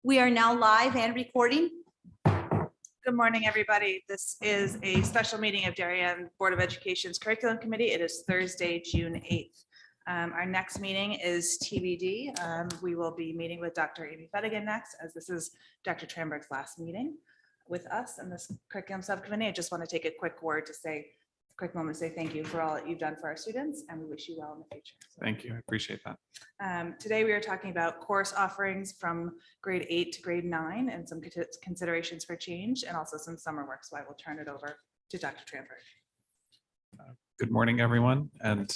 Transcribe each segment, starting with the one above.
We are now live and recording. Good morning, everybody. This is a special meeting of Darien Board of Education's Curriculum Committee. It is Thursday, June 8th. Our next meeting is TBD. We will be meeting with Dr. Amy Fettigan next, as this is Dr. Tramberg's last meeting with us in this curriculum subcommittee. I just want to take a quick word to say, quick moment to say thank you for all that you've done for our students, and we wish you well in the future. Thank you. I appreciate that. Today, we are talking about course offerings from grade 8 to grade 9 and some considerations for change and also some summer work. So I will turn it over to Dr. Tramberg. Good morning, everyone. And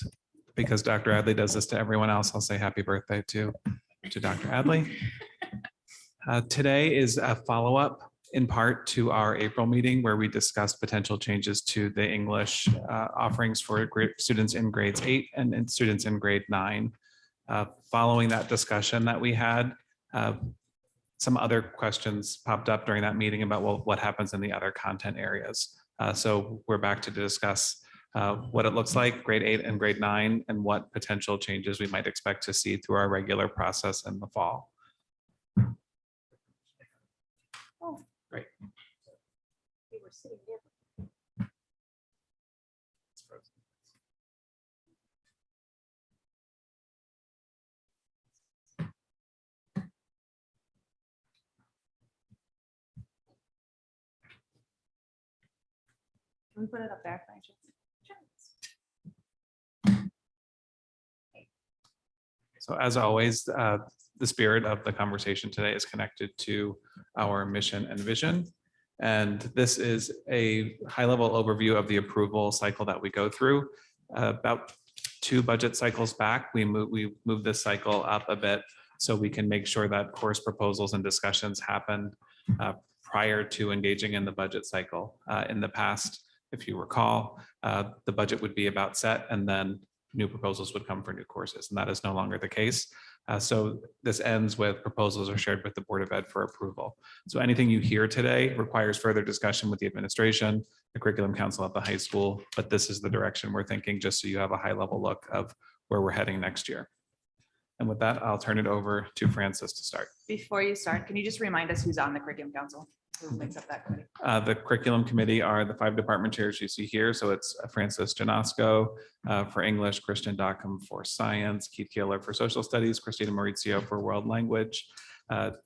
because Dr. Adley does this to everyone else, I'll say happy birthday to Dr. Adley. Today is a follow-up in part to our April meeting where we discussed potential changes to the English offerings for students in grades 8 and students in grade 9. Following that discussion that we had, some other questions popped up during that meeting about, well, what happens in the other content areas. So we're back to discuss what it looks like, grade 8 and grade 9, and what potential changes we might expect to see through our regular process in the fall. Great. Can we put it up there? So as always, the spirit of the conversation today is connected to our mission and vision. And this is a high-level overview of the approval cycle that we go through. About 2 budget cycles back, we moved this cycle up a bit so we can make sure that course proposals and discussions happen prior to engaging in the budget cycle. In the past, if you recall, the budget would be about set and then new proposals would come for new courses, and that is no longer the case. So this ends with proposals are shared with the Board of Ed for approval. So anything you hear today requires further discussion with the administration, the curriculum council at the high school, but this is the direction we're thinking, just so you have a high level look of where we're heading next year. And with that, I'll turn it over to Francis to start. Before you start, can you just remind us who's on the curriculum council? Who makes up that committee? The curriculum committee are the 5 department chairs you see here. So it's Francis Janasco for English, Christian Dockham for science, Keith Keeler for social studies, Christina Maurizio for world language,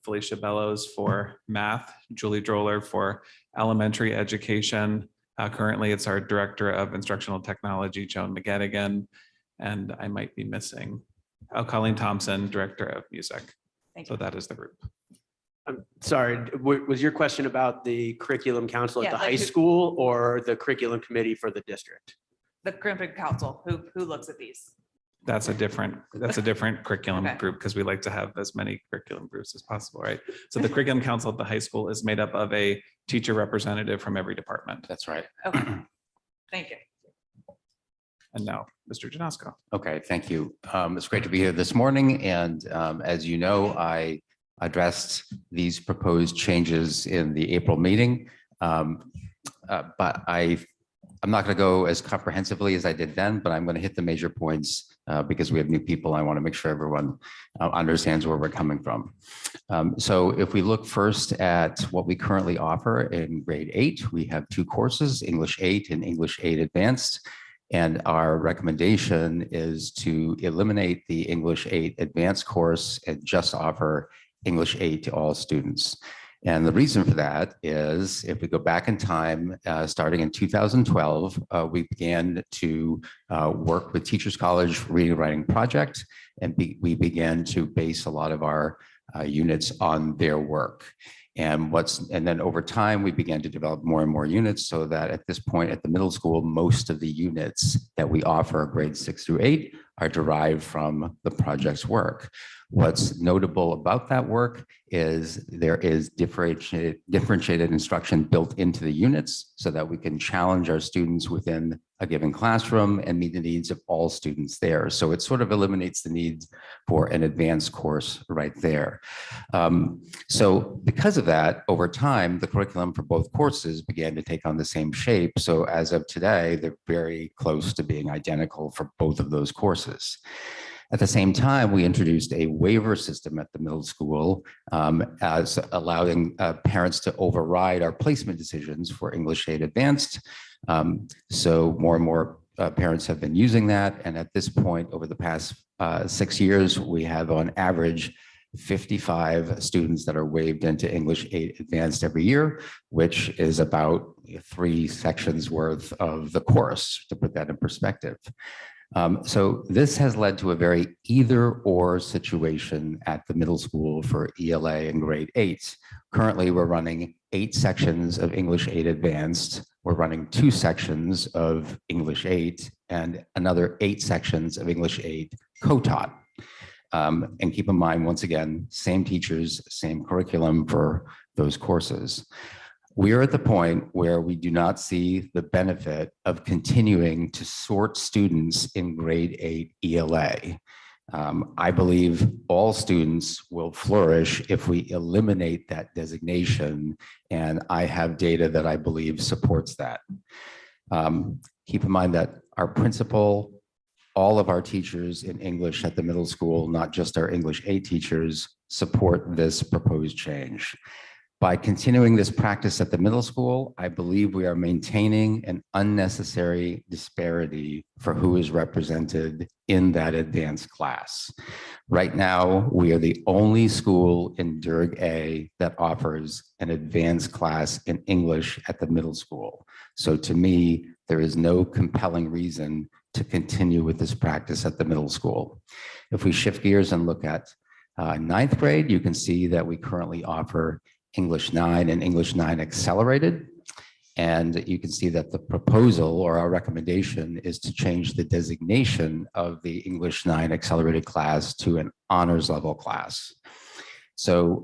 Felicia Bellows for math, Julie Droller for elementary education. Currently, it's our director of instructional technology, Joan McGettigan, and I might be missing Colleen Thompson, director of music. Thank you. So that is the group. I'm sorry, was your question about the curriculum council at Yeah, the like high who- school or the curriculum committee for the district? The curriculum council, who looks at these? That's a different curriculum Okay. group because we like to have as many curriculum groups as possible, right? So the curriculum council at the high school is made up of a teacher representative from every department. That's right. Okay, thank you. And now, Mr. Janasco. Okay, thank you. It's great to be here this morning. And as you know, I addressed these proposed changes in the April meeting. But I'm not going to go as comprehensively as I did then, but I'm going to hit the major points because we have new people. I want to make sure everyone understands where we're coming from. So if we look first at what we currently offer in grade 8, we have 2 courses, English 8 and English 8 Advanced. And our recommendation is to eliminate the English 8 Advanced course and just offer English 8 to all students. And the reason for that is if we go back in time, starting in 2012, we began to work with Teachers College Reading and Writing Project, and we began to base a lot of our units on their work. And then over time, we began to develop more and more units so that at this point at the middle school, most of the units that we offer grades 6 through 8 are derived from the project's work. What's notable about that work is there is differentiated instruction built into the units so that we can challenge our students within a given classroom and meet the needs of all students there. So it sort of eliminates the need for an advanced course right there. So because of that, over time, the curriculum for both courses began to take on the same shape. So as of today, they're very close to being identical for both of those courses. At the same time, we introduced a waiver system at the middle school, as allowing parents to override our placement decisions for English 8 Advanced. So more and more parents have been using that. And at this point, over the past 6 years, we have on average 55 students that are waived into English 8 Advanced every year, which is about 3 sections worth of the course, to put that in perspective. So this has led to a very either or situation at the middle school for ELA and grade 8. Currently, we're running 8 sections of English 8 Advanced. We're running 2 sections of English 8 and another 8 sections of English 8 co-taught. And keep in mind, once again, same teachers, same curriculum for those courses. We are at the point where we do not see the benefit of continuing to sort students in grade 8 ELA. I believe all students will flourish if we eliminate that designation, and I have data that I believe supports that. Keep in mind that our principal, all of our teachers in English at the middle school, not just our English 8 teachers, support this proposed change. By continuing this practice at the middle school, I believe we are maintaining an unnecessary disparity for who is represented in that advanced class. Right now, we are the only school in Durg A that offers an advanced class in English at the middle school. So to me, there is no compelling reason to continue with this practice at the middle school. If we shift gears and look at 9th grade, you can see that we currently offer English 9 and English 9 Accelerated. And you can see that the proposal or our recommendation is to change the designation of the English 9 Accelerated class to an honors level class. So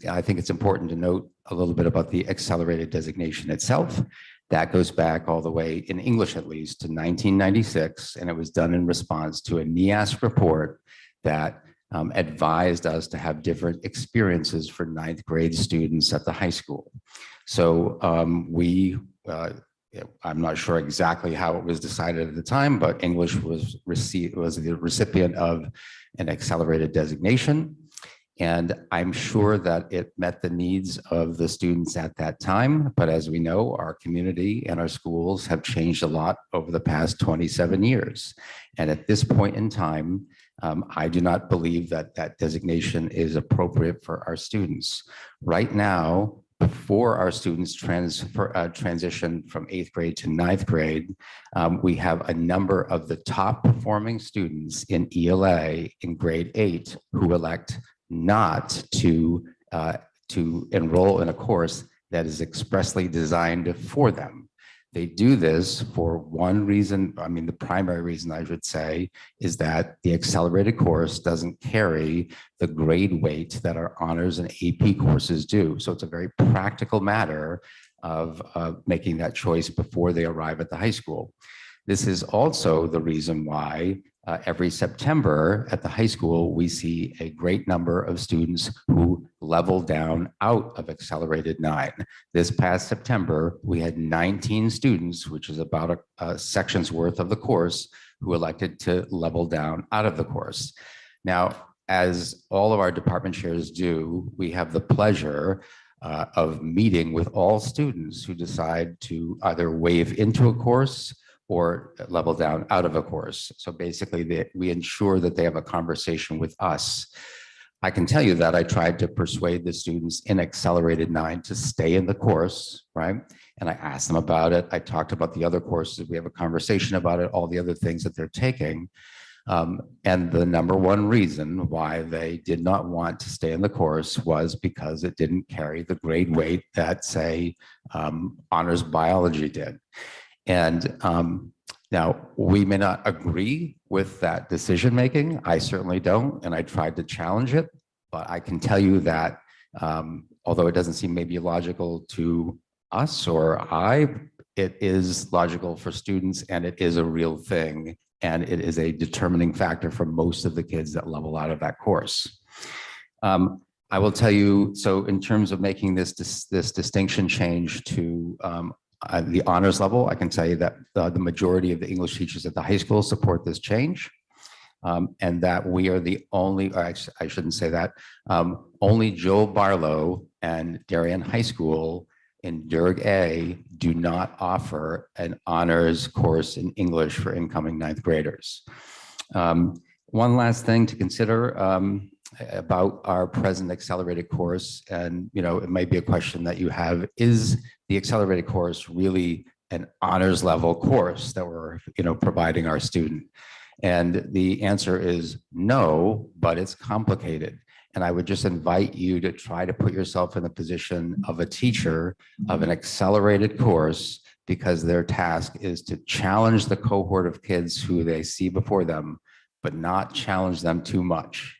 I think it's important to note a little bit about the accelerated designation itself. That goes back all the way, in English at least, to 1996, and it was done in response to a NEASC report that advised us to have different experiences for 9th grade students at the high school. So I'm not sure exactly how it was decided at the time, but English was the recipient of an accelerated designation. And I'm sure that it met the needs of the students at that time. But as we know, our community and our schools have changed a lot over the past 27 years. And at this point in time, I do not believe that that designation is appropriate for our students. Right now, before our students transition from 8th grade to 9th grade, we have a number of the top performing students in ELA in grade 8 who elect not to enroll in a course that is expressly designed for them. They do this for one reason. I mean, the primary reason I should say is that the accelerated course doesn't carry the grade weight that our honors and AP courses do. So it's a very practical matter of making that choice before they arrive at the high school. This is also the reason why every September at the high school, we see a great number of students who level down out of Accelerated 9. This past September, we had 19 students, which is about a section's worth of the course, who elected to level down out of the course. Now, as all of our department chairs do, we have the pleasure of meeting with all students who decide to either waive into a course or level down out of a course. So basically, we ensure that they have a conversation with us. I can tell you that I tried to persuade the students in Accelerated 9 to stay in the course, right? And I asked them about it. I talked about the other courses. We have a conversation about it, all the other things that they're taking. And the number one reason why they did not want to stay in the course was because it didn't carry the grade weight that, say, honors biology did. And now we may not agree with that decision making. I certainly don't, and I tried to challenge it. But I can tell you that although it doesn't seem maybe logical to us or it is logical for students, and it is a real thing, and it is a determining factor for most of the kids that level out of that course. I will tell you, so in terms of making this distinction change to the honors level, I can tell you that the majority of the English teachers at the high school support this change. And that we are the only, or actually, I shouldn't say that, only Joe Barlow and Darien High School in Durg A do not offer an honors course in English for incoming ninth graders. One last thing to consider about our present accelerated course, and it might be a question that you have, is the accelerated course really an honors level course that we're providing our student? And the answer is no, but it's complicated. And I would just invite you to try to put yourself in the position of a teacher of an accelerated course, because their task is to challenge the cohort of kids who they see before them, but not challenge them too much.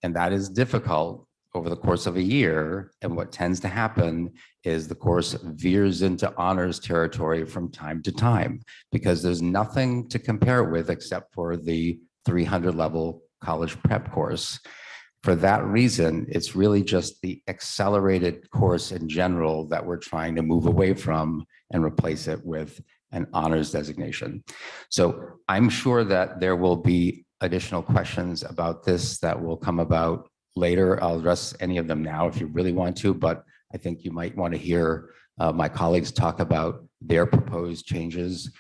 And that is difficult over the course of a year. And what tends to happen is the course veers into honors territory from time to time, because there's nothing to compare it with except for the 300 level college prep course. For that reason, it's really just the accelerated course in general that we're trying to move away from and replace it with an honors designation. So I'm sure that there will be additional questions about this that will come about later. I'll address any of them now if you really want to, but I think you might want to hear my colleagues talk about their proposed changes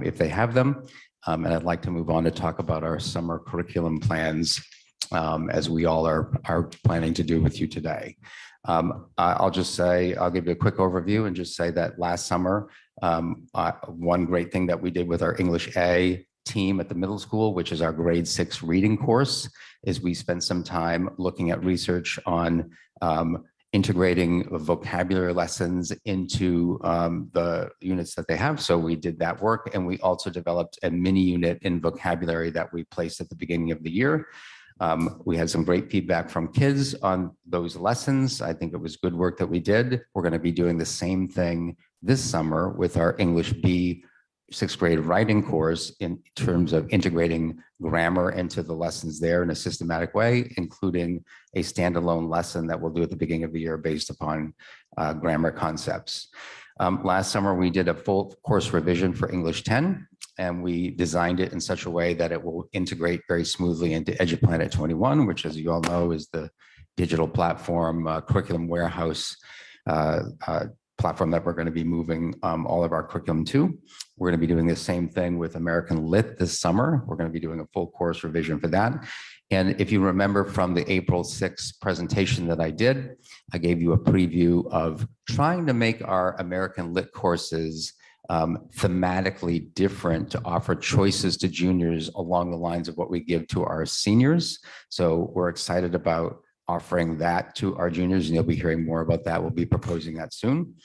if they have them. And I'd like to move on to talk about our summer curriculum plans, as we all are planning to do with you today. I'll just say, I'll give you a quick overview and just say that last summer, one great thing that we did with our English A team at the middle school, which is our grade 6 reading course, is we spent some time looking at research on integrating vocabulary lessons into the units that they have. So we did that work, and we also developed a mini unit in vocabulary that we placed at the beginning of the year. We had some great feedback from kids on those lessons. I think it was good work that we did. We're going to be doing the same thing this summer with our English B 6th grade writing course in terms of integrating grammar into the lessons there in a systematic way, including a standalone lesson that we'll do at the beginning of the year based upon grammar concepts. Last summer, we did a full course revision for English 10, and we designed it in such a way that it will integrate very smoothly into EduPlanet 21, which, as you all know, is the digital platform, curriculum warehouse platform that we're going to be moving all of our curriculum to. We're going to be doing the same thing with American Lit this summer. We're going to be doing a full course revision for that. And if you remember from the April 6th presentation that I did, I gave you a preview of trying to make our American Lit courses thematically different to offer choices to juniors along the lines of what we give to our seniors. So we're excited about offering that to our juniors, and you'll be hearing more about that. We'll be proposing that soon.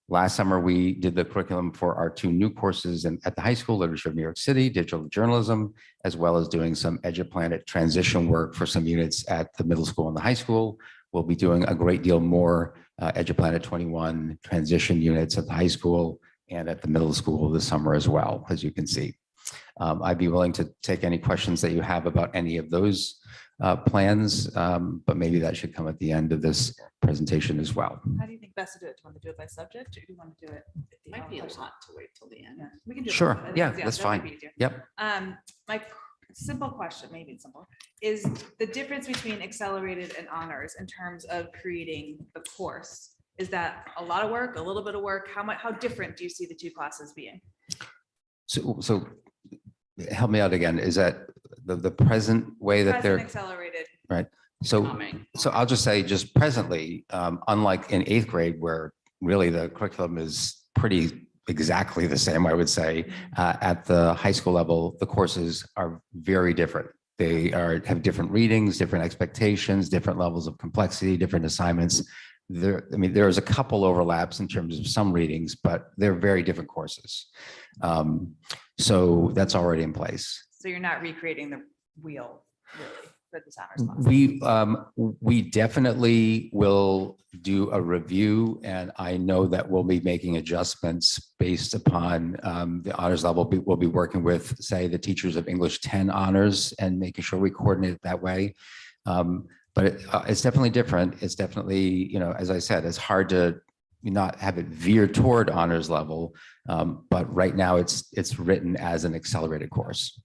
Last summer, we did the curriculum for our 2 new courses at the high school, Literature of New York City, Digital Journalism, as well as doing some EduPlanet transition work for some units at the middle school and the high school. We'll be doing a great deal more EduPlanet 21 transition units at the high school and at the middle school this summer as well, as you can see. I'd be willing to take any questions that you have about any of those plans, but maybe that should come at the end of this presentation as well. How do you think best to do it? Do you want to do it by subject, or do you want to do it? At the Might be a end? lot to wait till the end. Yeah, we can do it. Sure. both. Yeah, that that's might fine. be easier. Yep. My simple question, maybe it's simple, is the difference between accelerated and honors in terms of creating the course. Is that a lot of work, a little bit of work? How different do you see the 2 classes being? So help me out again. Is that the present way that Present they're accelerated. right? So Coming. I'll just say just presently, unlike in 8th grade, where really the curriculum is pretty exactly the same, I would say, at the high school level, the courses are very different. They have different readings, different expectations, different levels of complexity, different assignments. There's a couple overlaps in terms of some readings, but they're very different courses. So that's already in place. So you're not recreating the wheel, really, for this honors class. We definitely will do a review, and I know that we'll be making adjustments based upon the honors level. We'll be working with, say, the teachers of English 10 honors and making sure we coordinate it that way. But it's definitely different. It's definitely, as I said, it's hard to not have it veer toward honors level. But right now it's written as an accelerated course.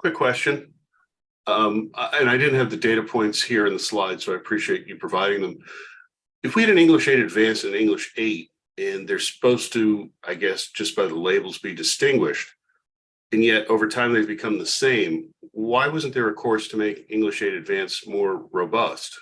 Quick question. And I didn't have the data points here in the slide, so I appreciate you providing them. If we had an English 8 advanced and English 8, and they're supposed to, I guess, just by the labels be distinguished, and yet over time they've become the same, why wasn't there a course to make English 8 advanced more robust?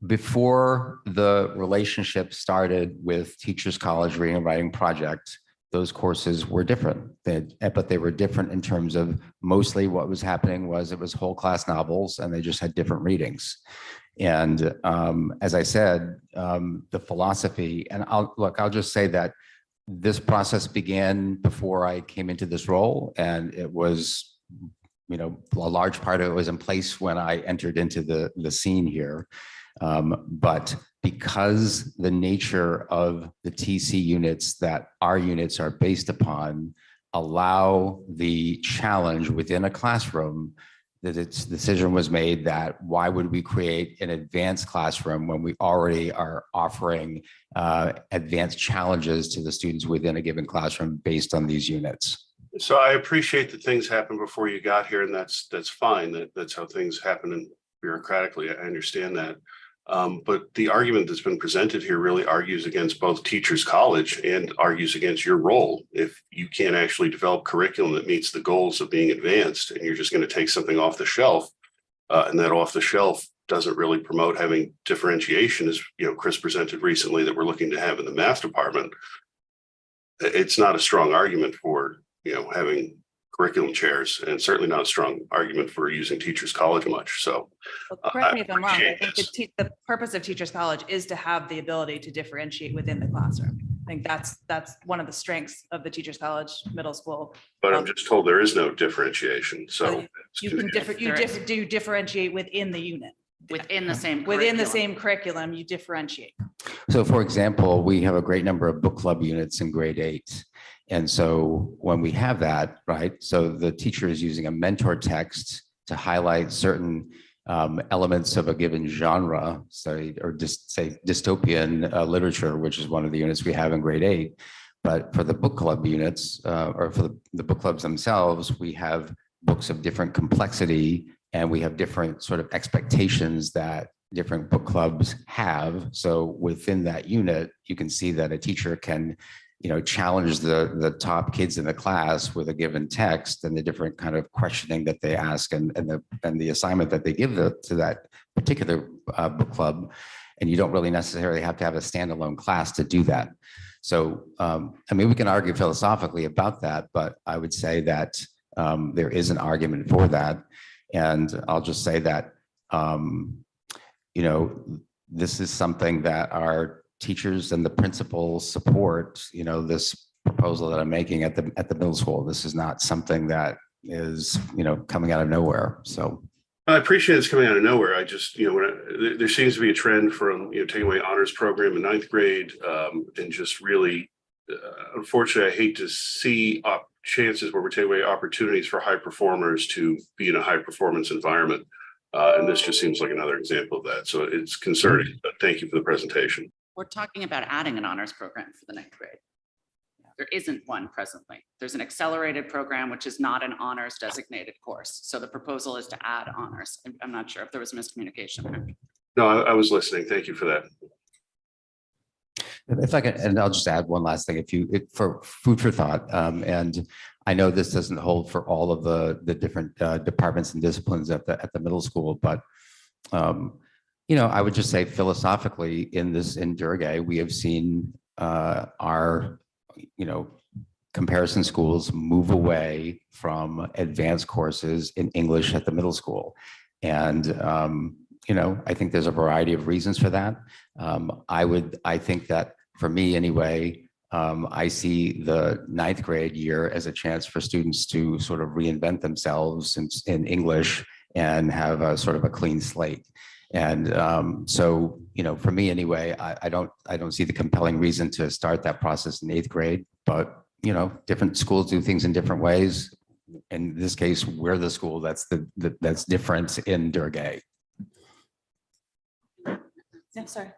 Before the relationship started with Teachers College Reading and Writing Project, those courses were different, but they were different in terms of mostly what was happening was it was whole class novels and they just had different readings. And as I said, the philosophy, and I'll just say that this process began before I came into this role, and it was, a large part of it was in place when I entered into the scene here. But because the nature of the TC units that our units are based upon allow the challenge within a classroom, that its decision was made that why would we create an advanced classroom when we already are offering advanced challenges to the students within a given classroom based on these units. So I appreciate that things happened before you got here, and that's fine. That's how things happen and bureaucratically. I understand that. But the argument that's been presented here really argues against both Teachers College and argues against your role. If you can't actually develop curriculum that meets the goals of being advanced, and you're just going to take something off the shelf, and that off the shelf doesn't really promote having differentiation, as Chris presented recently that we're looking to have in the math department, it's not a strong argument for having curriculum chairs, and certainly not a strong argument for using Teachers College much. So Well, correct me if I'm wrong. I appreciate think this. the purpose of Teachers College is to have the ability to differentiate within the classroom. I think that's one of the strengths of the Teachers College Middle School. But I'm just told there is no differentiation. So You can differentiate within the unit. Within the same. Within the curriculum. same curriculum, you differentiate. So for example, we have a great number of book club units in grade 8. And so when we have that, right, so the teacher is using a mentor text to highlight certain elements of a given genre, or just say dystopian literature, which is one of the units we have in grade 8. But for the book club units, or for the book clubs themselves, we have books of different complexity, and we have different sort of expectations that different book clubs have. So within that unit, you can see that a teacher can challenge the top kids in the class with a given text and the different kind of questioning that they ask and the assignment that they give to that particular book club. And you don't really necessarily have to have a standalone class to do that. So, we can argue philosophically about that, but I would say that there is an argument for that. And I'll just say that, this is something that our teachers and the principals support, this proposal that I'm making at the middle school. This is not something that is, coming out of nowhere. So I appreciate it's coming out of nowhere. I just, there seems to be a trend from, taking away honors program in 9th grade, and just really, unfortunately, I hate to see chances where we're taking away opportunities for high performers to be in a high performance environment. And this just seems like another example of that. So it's concerning, but thank you for the presentation. We're talking about adding an honors program for the 9th grade. There isn't one presently. There's an accelerated program, which is not an honors designated course. So the proposal is to add honors. I'm not sure if there was miscommunication there. No, I was listening. Thank you for that. if I can, and I'll just add one last thing, for food for thought, and I know this doesn't hold for all of the different departments and disciplines at the middle school, but I would just say philosophically in Durgay, we have seen our comparison schools move away from advanced courses in English at the middle school. And, I think there's a variety of reasons for that. I think that for me anyway, I see the 9th grade year as a chance for students to sort of reinvent themselves in English and have a sort of a clean slate. And so, for me anyway, I don't see the compelling reason to start that process in 8th grade, but different schools do things in different ways. In this case, we're the school that's different in Durgay. Yeah, sorry.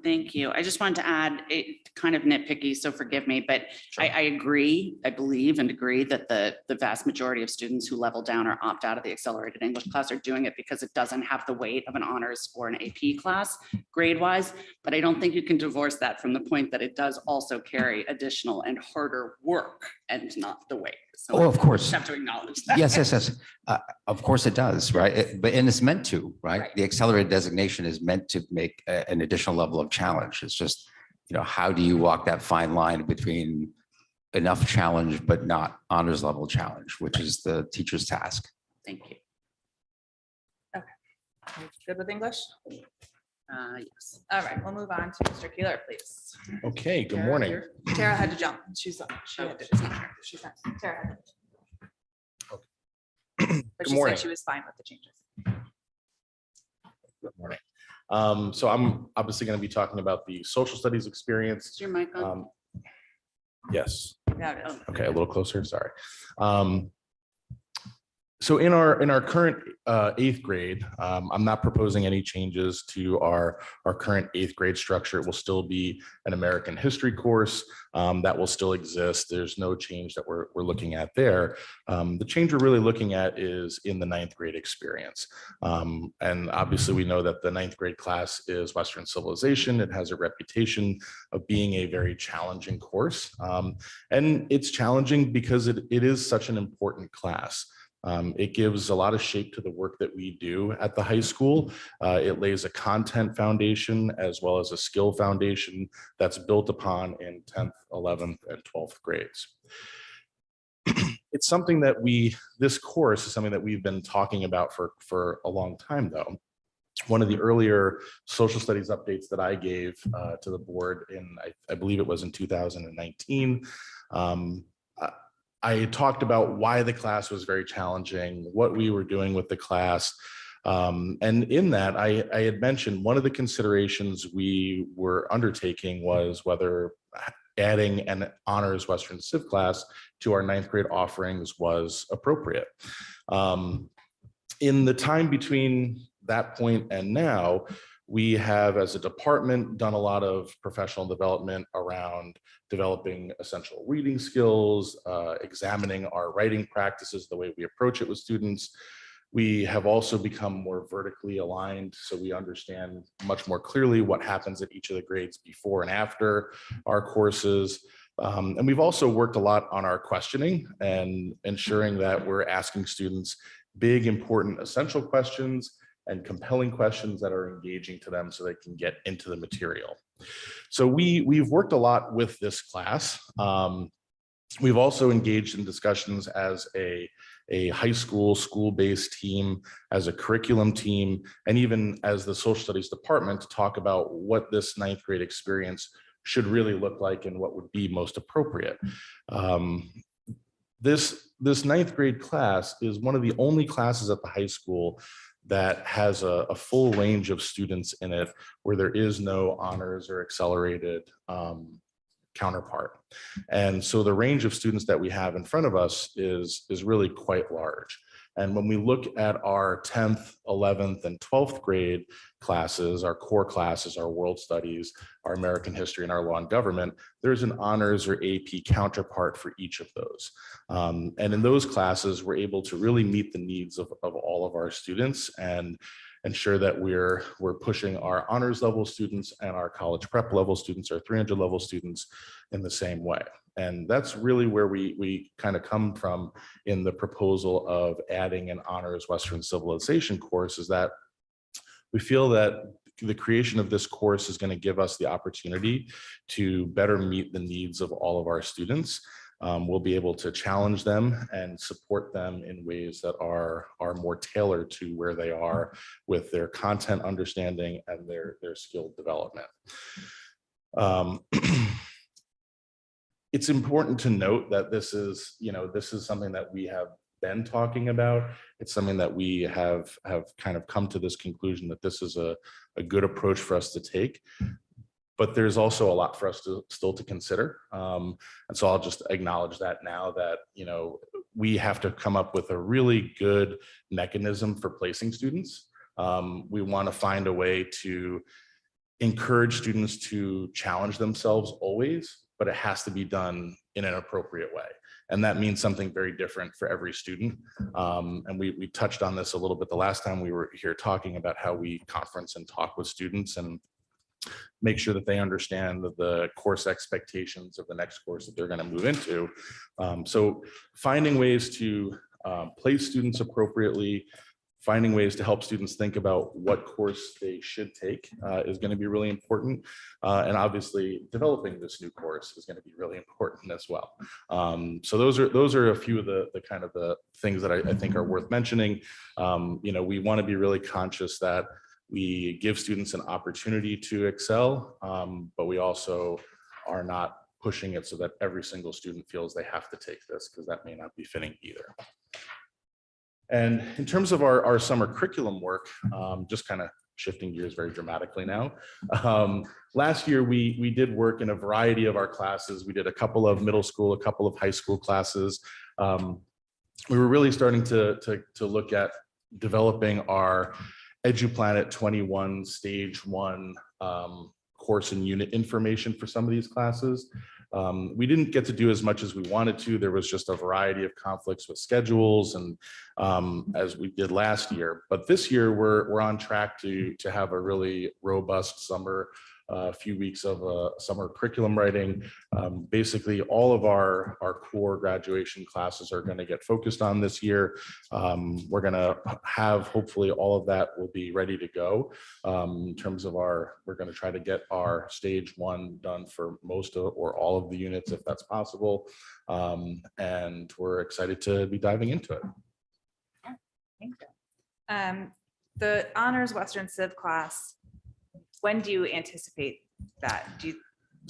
Thank you. I just wanted to add, it kind of nitpicky, so forgive me, but I agree, I believe and agree that the vast majority of students who level down or opt out of the accelerated English class are doing it because it doesn't have the weight of an honors or an AP class grade wise. But I don't think you can divorce that from the point that it does also carry additional and harder work and not the weight. So Oh, of I course. just have to acknowledge that. Yes. Of course it does, right? And it's meant to, right? Right. The accelerated designation is meant to make an additional level of challenge. It's just, how do you walk that fine line between enough challenge, but not honors level challenge, which is the teacher's task. Thank you. Good with English? Yes. All right, we'll move on to Mr. Keeler, please. Okay, good Tara, morning. Tara had to jump. She had to just. She's not. Tara had to. But Good she morning. said she was fine with the changes. Good morning. So I'm obviously going to be talking about the social studies experience. Is your mic on? Yes. Yeah, it is. Okay, a little closer, sorry. So in our current eighth grade, I'm not proposing any changes to our current eighth grade structure. It will still be an American history course that will still exist. There's no change that we're looking at there. The change we're really looking at is in the ninth grade experience. And obviously we know that the ninth grade class is Western civilization. It has a reputation of being a very challenging course. And it's challenging because it is such an important class. It gives a lot of shape to the work that we do at the high school. It lays a content foundation as well as a skill foundation that's built upon in 10th, 11th, and 12th grades. It's something that this course is something that we've been talking about for a long time though. One of the earlier social studies updates that I gave to the board I believe it was in 2019, I talked about why the class was very challenging, what we were doing with the class. And in that, I had mentioned one of the considerations we were undertaking was whether adding an honors Western Civ class to our ninth grade offerings was appropriate. In the time between that point and now, we have, as a department, done a lot of professional development around developing essential reading skills, examining our writing practices, the way we approach it with students. We have also become more vertically aligned, so we understand much more clearly what happens at each of the grades before and after our courses. And we've also worked a lot on our questioning and ensuring that we're asking students big, important, essential questions and compelling questions that are engaging to them so they can get into the material. So we've worked a lot with this class. We've also engaged in discussions as a high school-based team, as a curriculum team, and even as the social studies department to talk about what this ninth grade experience should really look like and what would be most appropriate. This ninth grade class is one of the only classes at the high school that has a full range of students in it where there is no honors or accelerated counterpart. And so the range of students that we have in front of us is really quite large. And when we look at our 10th, 11th, and 12th grade classes, our core classes, our world studies, our American history, and our law and government, there's an honors or AP counterpart for each of those. And in those classes, we're able to really meet the needs of all of our students and ensure that we're pushing our honors level students and our college prep level students, our 300 level students in the same way. And that's really where we kind of come from in the proposal of adding an honors Western civilization course, is that we feel that the creation of this course is going to give us the opportunity to better meet the needs of all of our students. We'll be able to challenge them and support them in ways that are more tailored to where they are with their content understanding and their skill development. It's important to note that this is something that we have been talking about. It's something that we have kind of come to this conclusion that this is a good approach for us to take. But there's also a lot for us to still to consider. And so I'll just acknowledge that now that, we have to come up with a really good mechanism for placing students. We want to find a way to encourage students to challenge themselves always, but it has to be done in an appropriate way. And that means something very different for every student. And we touched on this a little bit the last time we were here talking about how we conference and talk with students and make sure that they understand the course expectations of the next course that they're going to move into. So finding ways to place students appropriately, finding ways to help students think about what course they should take is going to be really important. And obviously developing this new course is going to be really important as well. So those are a few of the kind of the things that I think are worth mentioning. We want to be really conscious that we give students an opportunity to excel, but we also are not pushing it so that every single student feels they have to take this, because that may not be fitting either. And in terms of our summer curriculum work, just kind of shifting gears very dramatically now. Last year, we did work in a variety of our classes. We did a couple of middle school, a couple of high school classes. We were really starting to look at developing our EduPlanet 21 stage 1 course and unit information for some of these classes. We didn't get to do as much as we wanted to. There was just a variety of conflicts with schedules and as we did last year. But this year we're on track to have a really robust summer, few weeks of summer curriculum writing. Basically, all of our core graduation classes are going to get focused on this year. We're going to have, hopefully, all of that will be ready to go. In terms of we're going to try to get our stage 1 done for most of or all of the units, if that's possible. And we're excited to be diving into it. Thank you. The honors Western Civ class, when do you anticipate that?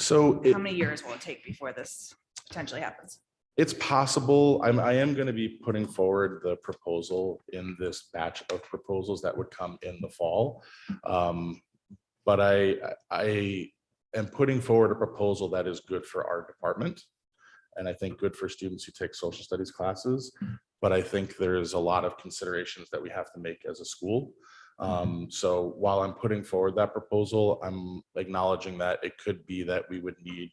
How many years will it take before this potentially happens? It's possible. I am going to be putting forward the proposal in this batch of proposals that would come in the fall. But I am putting forward a proposal that is good for our department, and I think good for students who take social studies classes. But I think there's a lot of considerations that we have to make as a school. So while I'm putting forward that proposal, I'm acknowledging that it could be that we would need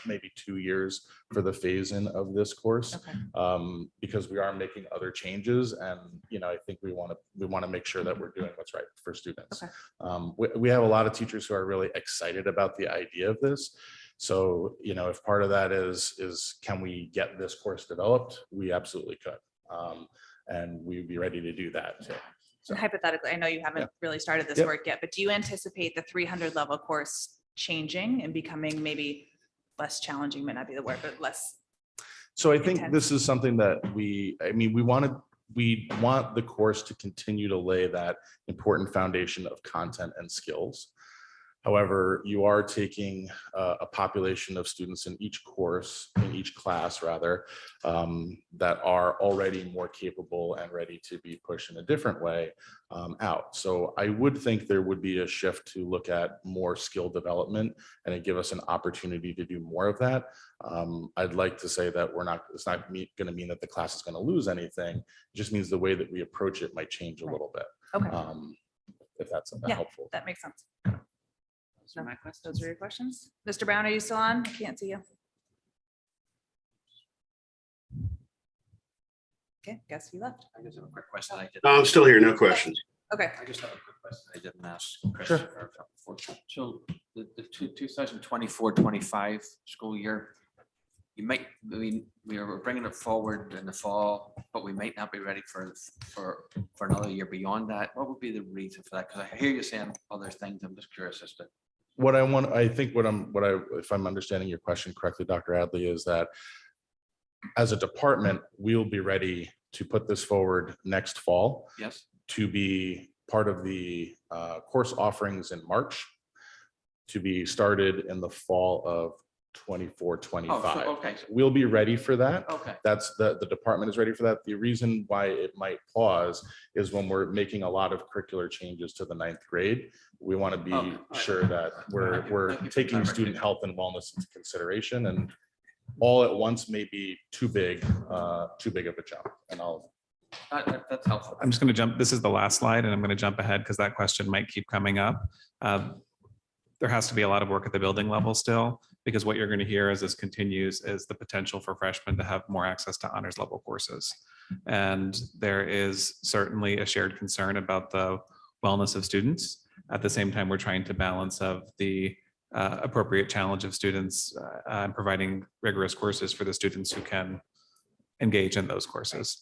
maybe 2 years for the phase-in of this course, because we are making other changes, and I think we want to make sure that we're doing what's right for students. We have a lot of teachers who are really excited about the idea of this. So if part of that is can we get this course developed, we absolutely could, and we'd be ready to do that. So hypothetically, I know you haven't really started this work yet, but do you anticipate the 300 level course changing and becoming maybe less challenging, might not be the word, but less? So I think this is something that we want the course to continue to lay that important foundation of content and skills. However, you are taking a population of students in each course, in each class rather, that are already more capable and ready to be pushed in a different way out. So I would think there would be a shift to look at more skill development and it give us an opportunity to do more of that. I'd like to say that it's not going to mean that the class is going to lose anything. It just means the way that we approach it might change a little bit. Okay. If that's helpful. That makes sense. Those are my questions. Those are your questions. Mr. Brown, are you still on? I can't see you. Okay, guess you left. I just have a quick question. No, I'm still here. No questions. Okay. I just have a quick question I didn't ask Christopher before. So the 2024-25 school year, we are bringing it forward in the fall, but we might not be ready for another year beyond that. What would be the reason for that? Because I hear you saying other things. I'm just curious as to. If I'm understanding your question correctly, Dr. Adley, is that as a department, we'll be ready to put this forward next fall. Yes. To be part of the course offerings in March, to be started in the fall of 24-25. Okay. We'll be ready for that. Okay. That's the department is ready for that. The reason why it might pause is when we're making a lot of curricular changes to the 9th grade. We want to be sure that we're taking student health and wellness into consideration, and all at once may be too big of a jump. And That's helpful. I'm just going to jump. This is the last slide, and I'm going to jump ahead because that question might keep coming up. there has to be a lot of work at the building level still, because what you're going to hear as this continues is the potential for freshmen to have more access to honors level courses. And there is certainly a shared concern about the wellness of students. At the same time, we're trying to balance of the appropriate challenge of students and providing rigorous courses for the students who can engage in those courses.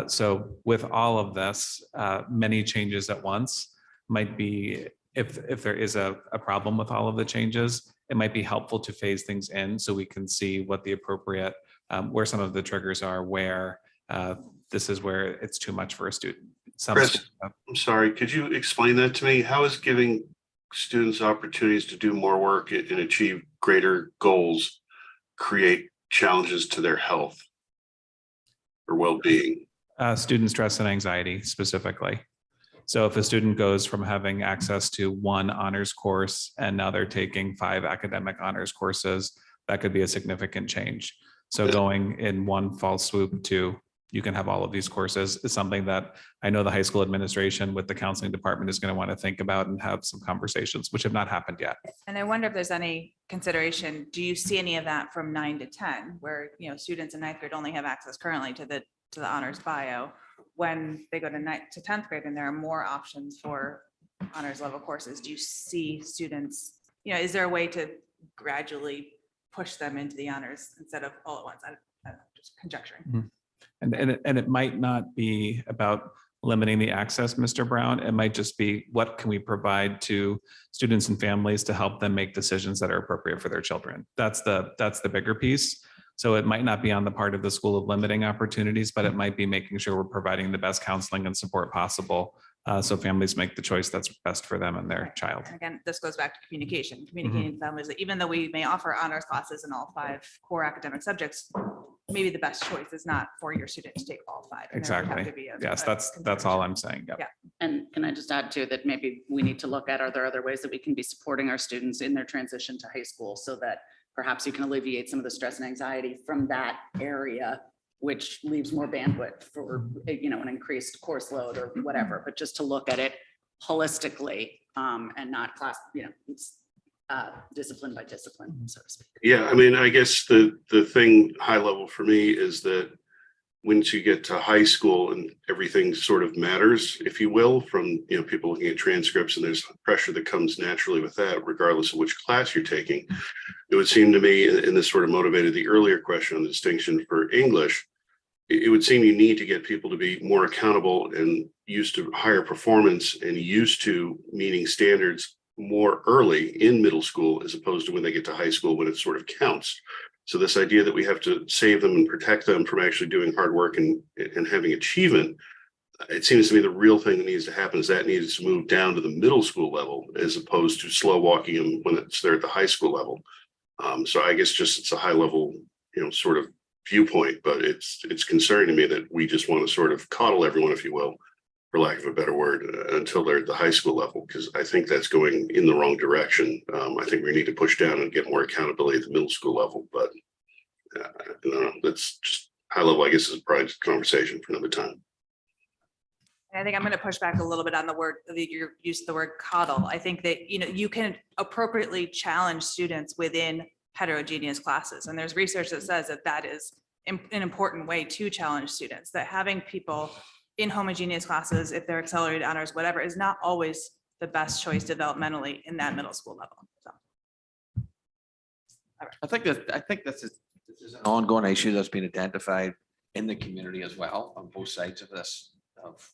So with all of this, many changes at once might be, if there is a problem with all of the changes, it might be helpful to phase things in so we can see what the appropriate, where some of the triggers are, where this is where it's too much for a student. Chris, I'm sorry, could you explain that to me? How is giving students opportunities to do more work and achieve greater goals create challenges to their health or well-being? Student stress and anxiety specifically. So if a student goes from having access to one honors course and now they're taking 5 academic honors courses, that could be a significant change. So going in one fell swoop to you can have all of these courses is something that I know the high school administration with the counseling department is going to want to think about and have some conversations, which have not happened yet. And I wonder if there's any consideration, do you see any of that from 9 to 10, where, you know, students in 9th grade only have access currently to the honors bio, when they go to 9th to 10th grade and there are more options for honors level courses? Do you see students, you know, is there a way to gradually push them into the honors instead of all at once? I'm just conjecturing. Mm-hmm. And it might not be about limiting the access, Mr. Brown. It might just be what can we provide to students and families to help them make decisions that are appropriate for their children. That's the bigger piece. So it might not be on the part of the school of limiting opportunities, but it might be making sure we're providing the best counseling and support possible so families make the choice that's best for them and their child. And again, this goes back to communication, communicating to families that even though we may offer honors classes in all 5 core academic subjects, maybe the best choice is not for your student to take all 5. And there would have Exactly. to be a- Yes, a that's all I'm saying. Yep. Yeah. And can I just add to that, maybe we need to look at, are there other ways that we can be supporting our students in their transition to high school so that perhaps you can alleviate some of the stress and anxiety from that area, which leaves more bandwidth for, you know, an increased course load or whatever, but just to look at it holistically and not class, you know, discipline by discipline, so to speak. Yeah, I mean, I guess the thing high level for me is that once you get to high school and everything sort of matters, if you will, from, you know, people looking at transcripts, and there's pressure that comes naturally with that, regardless of which class you're taking. It would seem to me, and this sort of motivated the earlier question on the distinction for English, it would seem you need to get people to be more accountable and used to higher performance and used to meeting standards more early in middle school, as opposed to when they get to high school, when it sort of counts. So this idea that we have to save them and protect them from actually doing hard work and having achievement, it seems to me the real thing that needs to happen is that needs to move down to the middle school level, as opposed to slow walking them when it's there at the high school level. So I guess just it's a high level, you know, sort of viewpoint, but it's concerning to me that we just want to sort of coddle everyone, if you will, for lack of a better word, until they're at the high school level, because I think that's going in the wrong direction. I think we need to push down and get more accountability at the middle school level, but that's just high level. I guess is probably just a conversation for another time. And I think I'm going to push back a little bit on the word, your use of the word coddle. I think that, you know, you can appropriately challenge students within heterogeneous classes. And there's research that says that that is an important way to challenge students, that having people in homogeneous classes, if they're accelerated honors, whatever, is not always the best choice developmentally in that middle school level. So. I think this is an ongoing issue that's been identified in the community as well, on both sides of this, of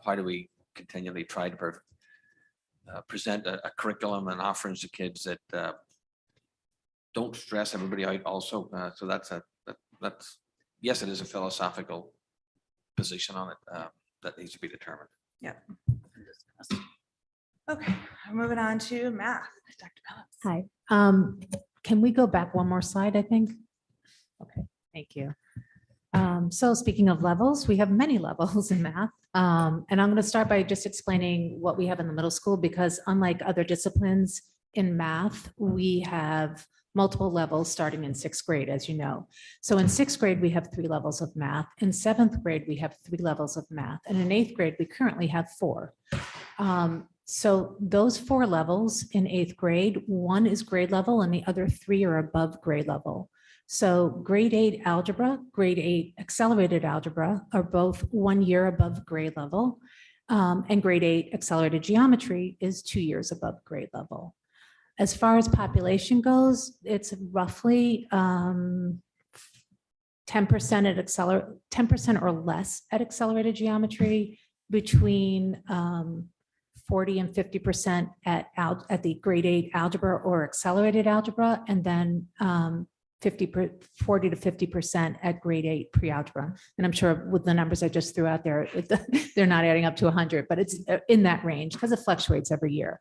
how do we continually try to present a curriculum and offerings to kids that don't stress everybody out also. So that's yes, it is a philosophical position on it that needs to be determined. Yeah. Okay, moving on to math. Dr. Phillips. Hi, can we go back one more slide, I think? Okay, thank you. So speaking of levels, we have many levels in math. And I'm going to start by just explaining what we have in the middle school, because unlike other disciplines in math, we have multiple levels starting in 6th grade, as you know. So in 6th grade, we have 3 levels of math. In 7th grade, we have 3 levels of math. And in 8th grade, we currently have 4. So those 4 levels in 8th grade, one is grade level and the other 3 are above grade level. So grade 8 algebra, grade 8 accelerated algebra are both 1 year above grade level. And grade 8 accelerated geometry is 2 years above grade level. As far as population goes, it's roughly 10% at 10% or less at accelerated geometry, between 40 and 50% at the grade 8 algebra or accelerated algebra, and then 40 to 50% at grade 8 pre-algebra. And I'm sure with the numbers I just threw out there, they're not adding up to 100, but it's in that range because it fluctuates every year.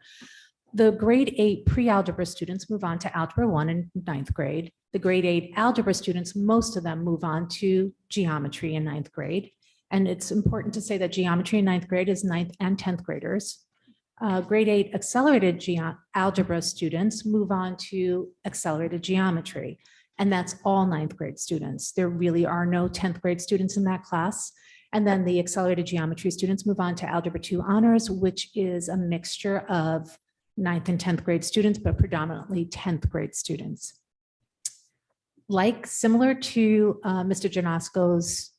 The grade 8 pre-algebra students move on to algebra 1 in 9th grade. The grade 8 algebra students, most of them move on to geometry in 9th grade. And it's important to say that geometry in 9th grade is 9th and 10th graders. Grade 8 accelerated algebra students move on to accelerated geometry. And that's all 9th grade students. There really are no 10th grade students in that class. And then the accelerated geometry students move on to Algebra 2 honors, which is a mixture of 9th and 10th grade students, but predominantly 10th grade students. Similar to Mr. Janosko's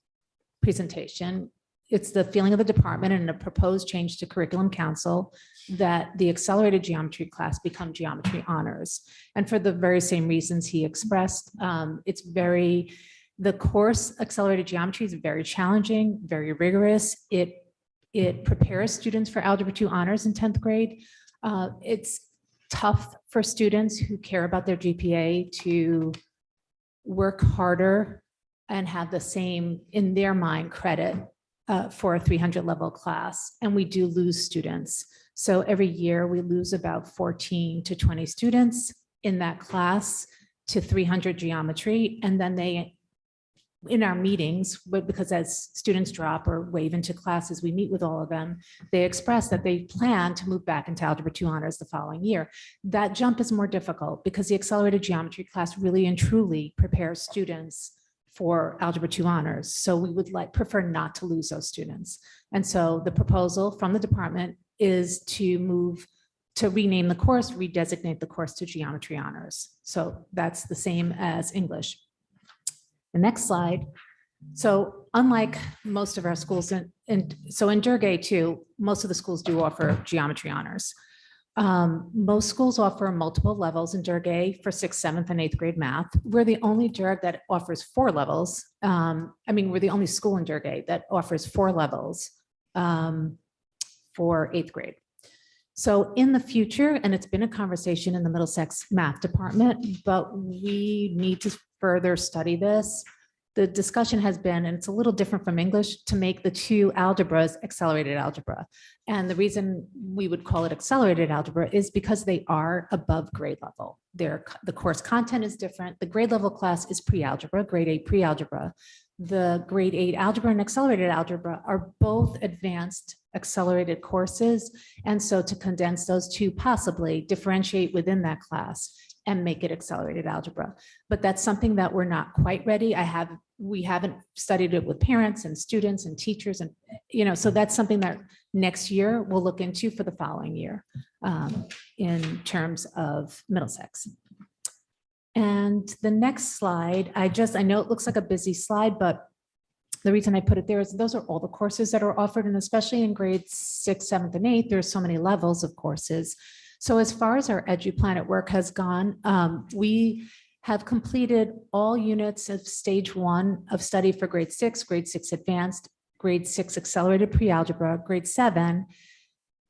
presentation, it's the feeling of the department and a proposed change to curriculum council that the accelerated geometry class become geometry honors. And for the very same reasons he expressed, the course accelerated geometry is very challenging, very rigorous. It prepares students for Algebra 2 honors in 10th grade. It's tough for students who care about their GPA to work harder and have the same, in their mind, credit for a 300 level class. And we do lose students. So every year we lose about 14 to 20 students in that class to 300 geometry. And then in our meetings, because as students drop or wave into classes, we meet with all of them, they express that they plan to move back into Algebra 2 honors the following year. That jump is more difficult because the accelerated geometry class really and truly prepares students for Algebra 2 honors. So we would prefer not to lose those students. And so the proposal from the department is to rename the course, redesignate the course to geometry honors. So that's the same as English. The next slide. So unlike most of our schools, so in Durgay too, most of the schools do offer geometry honors. Most schools offer multiple levels in Durgay for 6th, 7th, and 8th grade math. We're the only Durg that offers 4 levels. We're the only school in Durgay that offers 4 levels for 8th grade. So in the future, and it's been a conversation in the Middlesex math department, but we need to further study this. The discussion has been, and it's a little different from English, to make the 2 algebras accelerated algebra. And the reason we would call it accelerated algebra is because they are above grade level. The course content is different. The grade level class is pre-algebra, grade 8 pre-algebra. The grade 8 algebra and accelerated algebra are both advanced accelerated courses. And so to condense those two, possibly differentiate within that class and make it accelerated algebra. But that's something that we're not quite ready. We haven't studied it with parents and students and teachers. And, so that's something that next year we'll look into for the following year in terms of Middlesex. And the next slide, I know it looks like a busy slide, but the reason I put it there is those are all the courses that are offered, and especially in grades 6, 7th, and 8th, there's so many levels of courses. So as far as our EduPlanet work has gone, we have completed all units of stage 1 of study for grade 6 advanced, grade 6 accelerated pre-algebra, grade 7,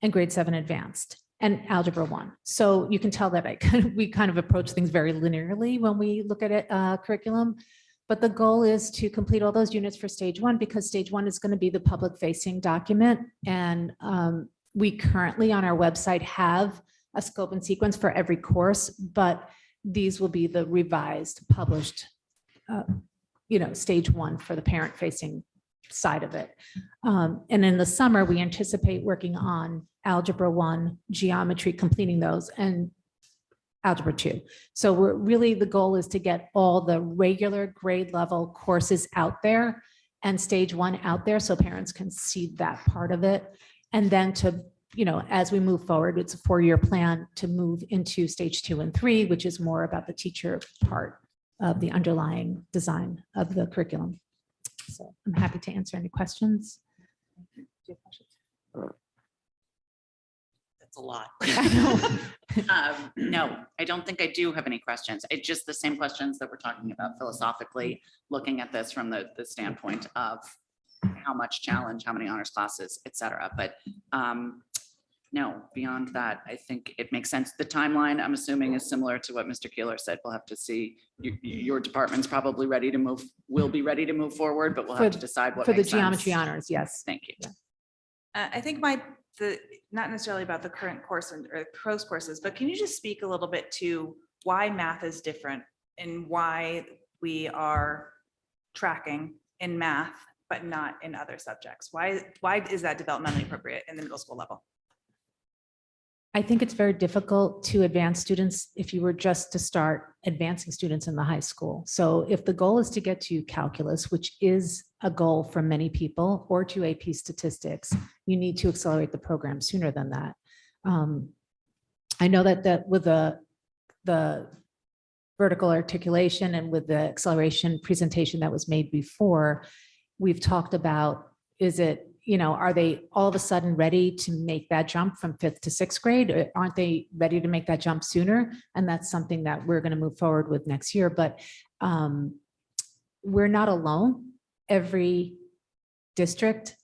and grade 7 advanced, and algebra 1. So you can tell that we kind of approach things very linearly when we look at it, curriculum. But the goal is to complete all those units for stage 1, because stage 1 is going to be the public facing document. And we currently on our website have a scope and sequence for every course, but these will be the revised, published, stage 1 for the parent facing side of it. And in the summer, we anticipate working on algebra 1, geometry, completing those, and algebra 2. So the goal is to get all the regular grade level courses out there and stage 1 out there so parents can see that part of it. And then to as we move forward, it's a 4-year plan to move into stage 2 and 3, which is more about the teacher part of the underlying design of the curriculum. So I'm happy to answer any questions. Do you have questions? That's a lot. I know. No, I don't think I do have any questions. It's just the same questions that we're talking about philosophically, looking at this from the standpoint of how much challenge, how many honors classes, et cetera. But no, beyond that, I think it makes sense. The timeline, I'm assuming, is similar to what Mr. Keeler said. We'll have to see. Your department's probably ready to move, will be ready to move forward, but we'll have to decide what For the makes sense. geometry honors, yes. Thank you. I think not necessarily about the current course or pros courses, but can you just speak a little bit to why math is different and why we are tracking in math, but not in other subjects? Why is that developmentally appropriate in the middle school level? I think it's very difficult to advance students if you were just to start advancing students in the high school. So if the goal is to get to calculus, which is a goal for many people, or to AP statistics, you need to accelerate the program sooner than that. I know that with the vertical articulation and with the acceleration presentation that was made before, we've talked about, are they all of a sudden ready to make that jump from 5th to 6th grade? Or aren't they ready to make that jump sooner? And that's something that we're going to move forward with next year. But we're not alone. Every district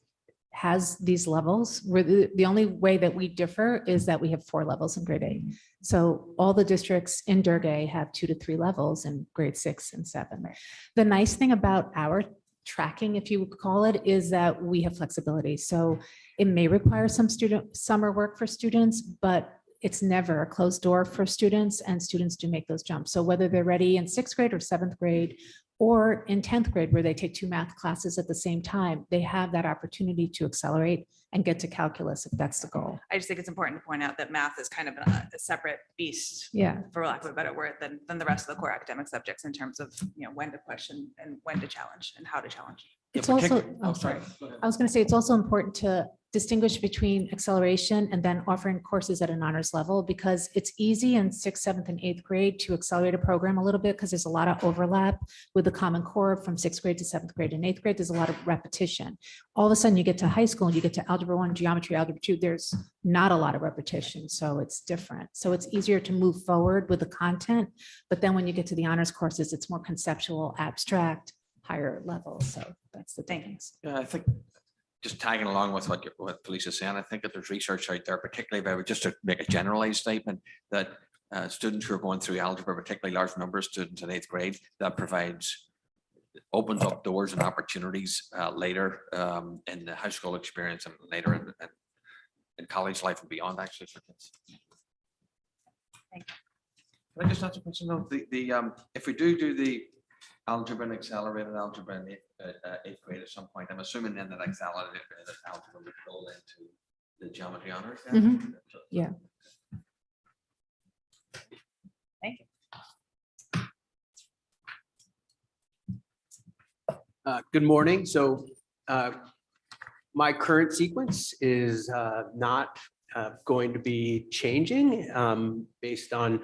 has these levels. The only way that we differ is that we have 4 levels in grade 8. So all the districts in Durgay have 2 to 3 levels in grade 6 and 7. The nice thing about our tracking, if you would call it, is that we have flexibility. So it may require some summer work for students, but it's never a closed door for students, and students do make those jumps. So whether they're ready in 6th grade or 7th grade, or in 10th grade, where they take 2 math classes at the same time, they have that opportunity to accelerate and get to calculus if that's the goal. I just think it's important to point out that math is kind of a separate beast, Yeah. for lack of a better word, than the rest of the core academic subjects in terms of, when to question and when to challenge and how to challenge. It's also, oh, sorry. I was going to say, it's also important to distinguish between acceleration and then offering courses at an honors level, because it's easy in 6th, 7th, and 8th grade to accelerate a program a little bit because there's a lot of overlap with the Common Core from 6th grade to 7th grade and 8th grade. There's a lot of repetition. All of a sudden you get to high school and you get to algebra 1, geometry, algebra 2. There's not a lot of repetition. So it's different. So it's easier to move forward with the content. But then when you get to the honors courses, it's more conceptual, abstract, higher level. So that's the thing. Yeah, I think just tagging along with what Felicia's saying, I think that there's research out there, particularly about, just to make a generalized statement, that students who are going through algebra, particularly large number of students in 8th grade, that opens up doors and opportunities later in the high school experience and later in college life and beyond, actually, for kids. Thank you. Can I just ask a question though? If we do the algebra and accelerated algebra in 8th grade at some point, I'm assuming then that accelerated algebra would roll into the geometry honors. Mhm. Yeah. Thank you. Good morning. So my current sequence is not going to be changing based on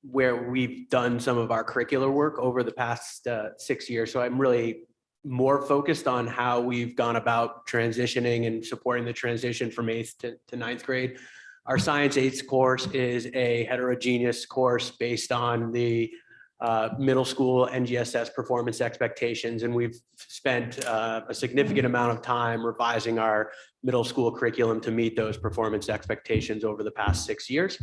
where we've done some of our curricular work over the past 6 years. So I'm really more focused on how we've gone about transitioning and supporting the transition from 8th to 9th grade. Our Science 8 course is a heterogeneous course based on the middle school NGSS performance expectations. And we've spent a significant amount of time revising our middle school curriculum to meet those performance expectations over the past 6 years.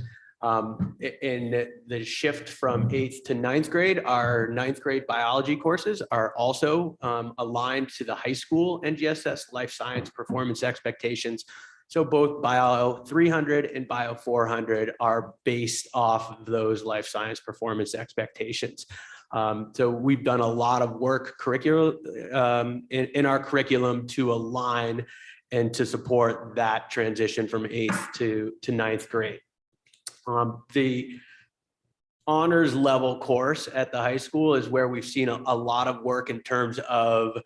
In the shift from 8th to 9th grade, our 9th grade biology courses are also aligned to the high school NGSS life science performance expectations. So both Bio 300 and Bio 400 are based off of those life science performance expectations. So we've done a lot of work in our curriculum to align and to support that transition from 8th to 9th grade. The honors level course at the high school is where we've seen a lot of work in terms of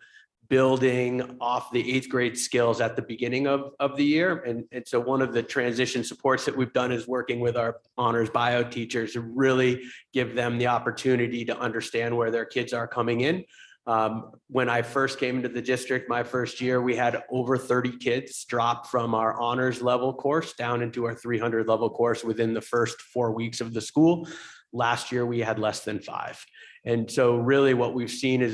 building off the 8th grade skills at the beginning of the year. And so one of the transition supports that we've done is working with our honors bio teachers to really give them the opportunity to understand where their kids are coming in. When I first came into the district, my first year, we had over 30 kids drop from our honors level course down into our 300 level course within the first 4 weeks of the school. Last year, we had less than 5. And so really what we've seen is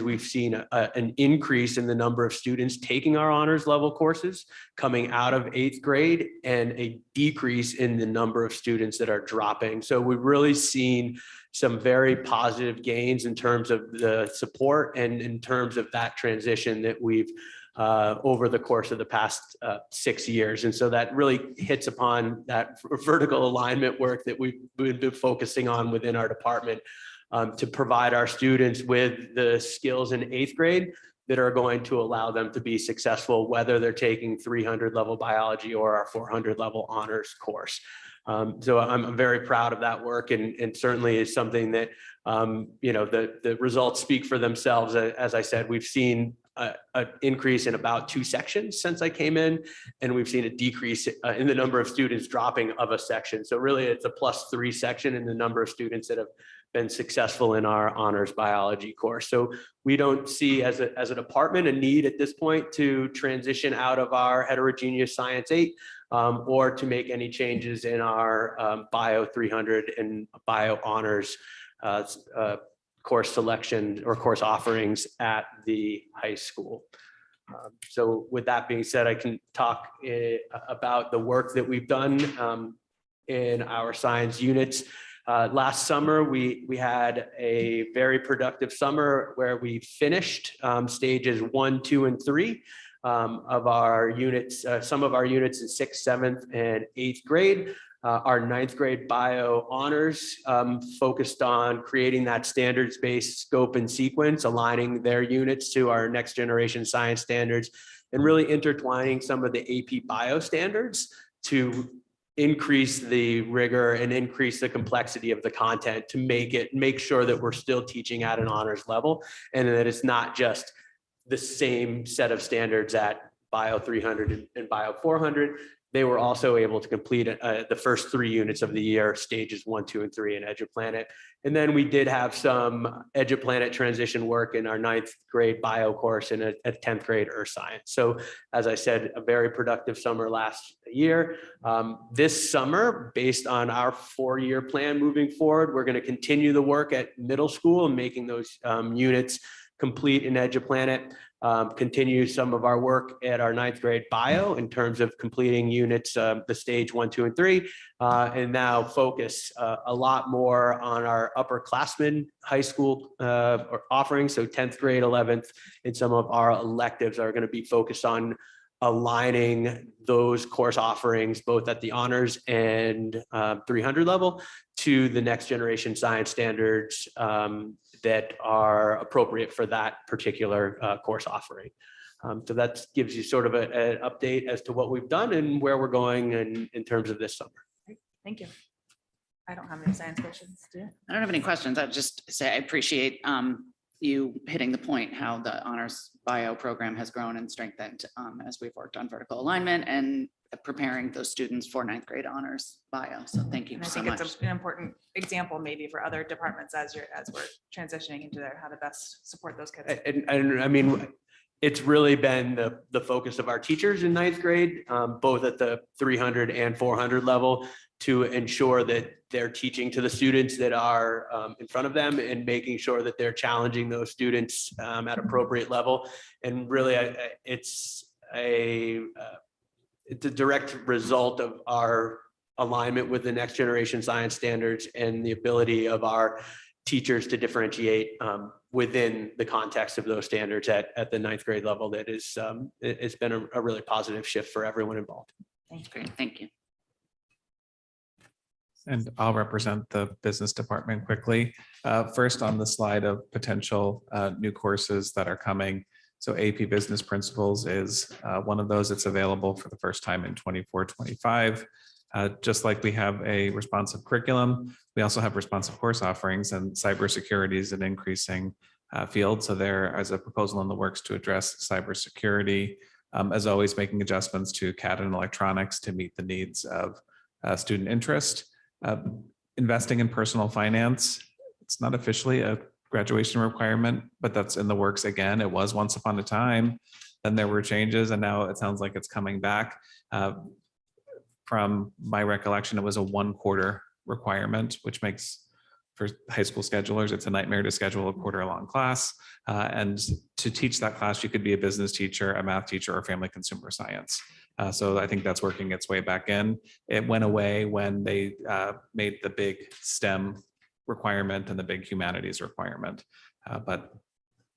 an increase in the number of students taking our honors level courses coming out of 8th grade and a decrease in the number of students that are dropping. So we've really seen some very positive gains in terms of the support and in terms of that transition that we've over the course of the past 6 years. And so that really hits upon that vertical alignment work that we've been focusing on within our department to provide our students with the skills in 8th grade that are going to allow them to be successful, whether they're taking 300 level biology or our 400 level honors course. So I'm very proud of that work and certainly is something that, the results speak for themselves. As I said, we've seen an increase in about 2 sections since I came in, and we've seen a decrease in the number of students dropping of a section. So really it's a +3 section in the number of students that have been successful in our honors biology course. So we don't see as a department a need at this point to transition out of our heterogeneous science 8 or to make any changes in our bio 300 and bio honors course selection or course offerings at the high school. So with that being said, I can talk about the work that we've done in our science units. Last summer, we had a very productive summer where we finished stages 1, 2, and 3 of our units, some of our units in 6th, 7th, and 8th grade. Our 9th grade bio honors focused on creating that standards-based scope and sequence, aligning their units to our next generation science standards, and really intertwining some of the AP bio standards to increase the rigor and increase the complexity of the content to make sure that we're still teaching at an honors level and that it's not just the same set of standards at bio 300 and bio 400. They were also able to complete the first 3 units of the year, stages 1, 2, and 3 in EduPlanet. And then we did have some EduPlanet transition work in our 9th grade bio course and a 10th grade Earth Science. So as I said, a very productive summer last year. This summer, based on our 4-year plan moving forward, we're going to continue the work at middle school and making those units complete in EduPlanet. Continue some of our work at our 9th grade bio in terms of completing units, the stage 1, 2, and 3, and now focus a lot more on our upperclassmen high school or offerings. So 10th grade, 11th, and some of our electives are going to be focused on aligning those course offerings, both at the honors and 300 level, to the next generation science standards that are appropriate for that particular course offering. So that gives you sort of an update as to what we've done and where we're going in terms of this summer. Thank you. I don't have any science questions, do you? I don't have any questions. I'd just say I appreciate you hitting the point how the honors bio program has grown and strengthened as we've worked on vertical alignment and preparing those students for 9th grade honors bio. So thank you And I so think much. it's an important example maybe for other departments as we're transitioning into how to best support those kids. And I mean, it's really been the focus of our teachers in 9th grade, both at the 300 and 400 level, to ensure that they're teaching to the students that are in front of them and making sure that they're challenging those students at appropriate level. And really, it's a direct result of our alignment with the next generation science standards and the ability of our teachers to differentiate within the context of those standards at the 9th grade level. That is, it's been a really positive shift for everyone involved. Thanks, great. Thank you. And I'll represent the business department quickly. First on the slide of potential new courses that are coming. So AP Business Principles is one of those that's available for the first time in 24-25. Just like we have a responsive curriculum, we also have responsive course offerings, and cybersecurity is an increasing field. So there is a proposal in the works to address cybersecurity, as always, making adjustments to CAD and electronics to meet the needs of student interest. Investing in personal finance, it's not officially a graduation requirement, but that's in the works again. It was once upon a time, then there were changes, and now it sounds like it's coming back. From my recollection, it was a 1/4 requirement, which makes, for high school schedulers, it's a nightmare to schedule a quarter-long class. And to teach that class, you could be a business teacher, a math teacher, or family consumer science. So I think that's working its way back in. It went away when they made the big STEM requirement and the big humanities requirement. But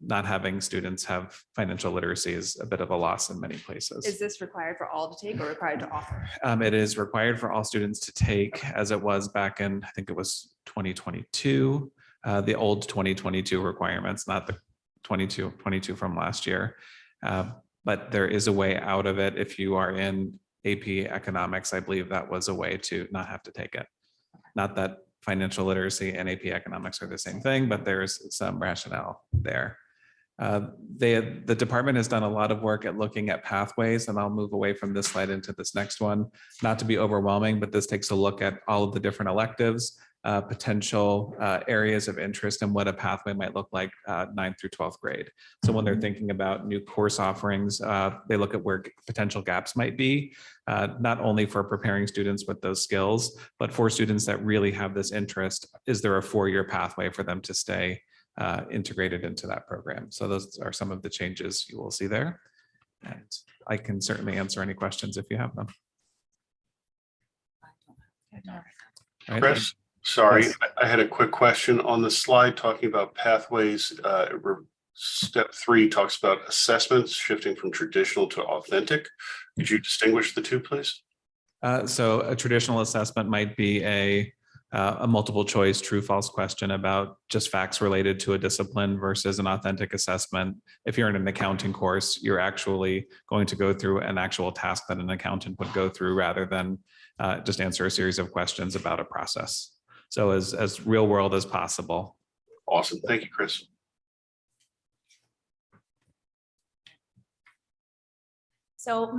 not having students have financial literacy is a bit of a loss in many places. Is this required for all to take or required to offer? It is required for all students to take, as it was back in, I think it was 2022, the old 2022 requirements, not the 22 from last year. But there is a way out of it. If you are in AP economics, I believe that was a way to not have to take it. Not that financial literacy and AP economics are the same thing, but there's some rationale there. The department has done a lot of work at looking at pathways, and I'll move away from this slide into this next one. Not to be overwhelming, but this takes a look at all of the different electives, potential areas of interest, and what a pathway might look like 9th through 12th grade. So when they're thinking about new course offerings, they look at where potential gaps might be, not only for preparing students with those skills, but for students that really have this interest. Is there a 4-year pathway for them to stay integrated into that program? So those are some of the changes you will see there. And I can certainly answer any questions if you have them. Right. Chris, sorry, Yes. I had a quick question on the slide talking about pathways. Step 3 talks about assessments shifting from traditional to authentic. Could you distinguish the two, please? So a traditional assessment might be a multiple choice true false question about just facts related to a discipline versus an authentic assessment. If you're in an accounting course, you're actually going to go through an actual task that an accountant would go through rather than just answer a series of questions about a process. So as real world as possible. Awesome. Thank you, Chris. So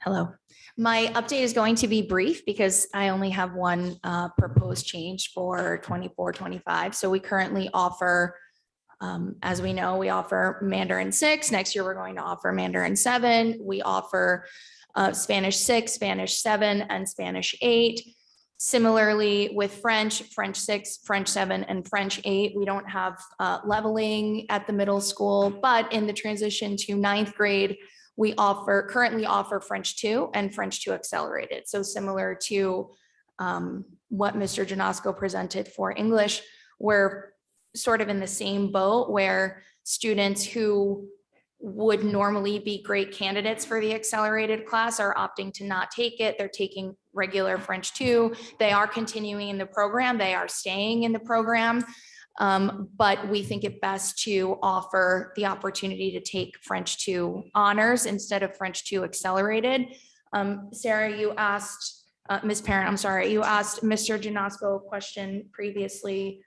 hello. My update is going to be brief because I only have one proposed change for 24-25. So we currently offer, as we know, we offer Mandarin 6. Next year, we're going to offer Mandarin 7. We offer Spanish 6, Spanish 7, and Spanish 8. Similarly with French, French 6, French 7, and French 8. We don't have leveling at the middle school, but in the transition to 9th grade, we currently offer French 2 and French 2 accelerated. So similar to what Mr. Janasco presented for English, we're sort of in the same boat where students who would normally be great candidates for the accelerated class are opting to not take it. They're taking regular French 2. They are continuing in the program. They are staying in the program. But we think it best to offer the opportunity to take French 2 honors instead of French 2 accelerated. Sarah, you asked, Ms. Parent, I'm sorry, you asked Mr. Janasco a question previously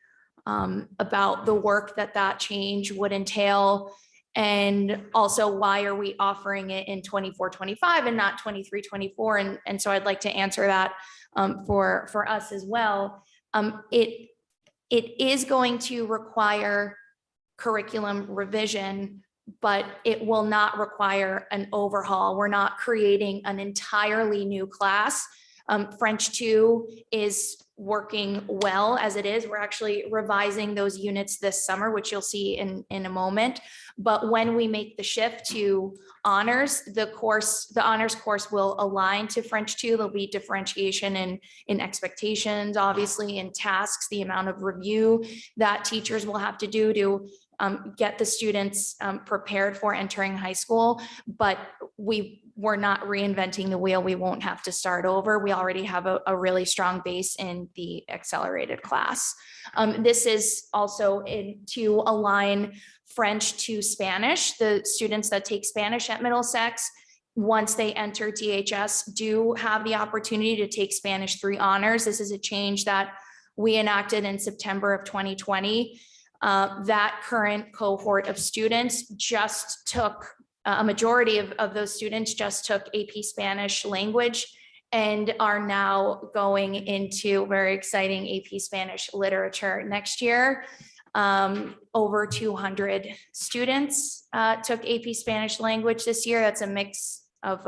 about the work that change would entail. And also, why are we offering it in 24-25 and not 23-24? And so I'd like to answer that for us as well. It is going to require curriculum revision, but it will not require an overhaul. We're not creating an entirely new class. French 2 is working well as it is. We're actually revising those units this summer, which you'll see in a moment. But when we make the shift to honors, the honors course will align to French 2. There'll be differentiation in expectations, obviously, in tasks, the amount of review that teachers will have to do to get the students prepared for entering high school. But we're not reinventing the wheel. We won't have to start over. We already have a really strong base in the accelerated class. This is also to align French to Spanish. The students that take Spanish at Middlesex, once they enter DHS, do have the opportunity to take Spanish 3 honors. This is a change that we enacted in September of 2020. That current cohort of students just took, a majority of those students just took AP Spanish language and are now going into very exciting AP Spanish literature next year. Over 200 students took AP Spanish language this year. That's a mix of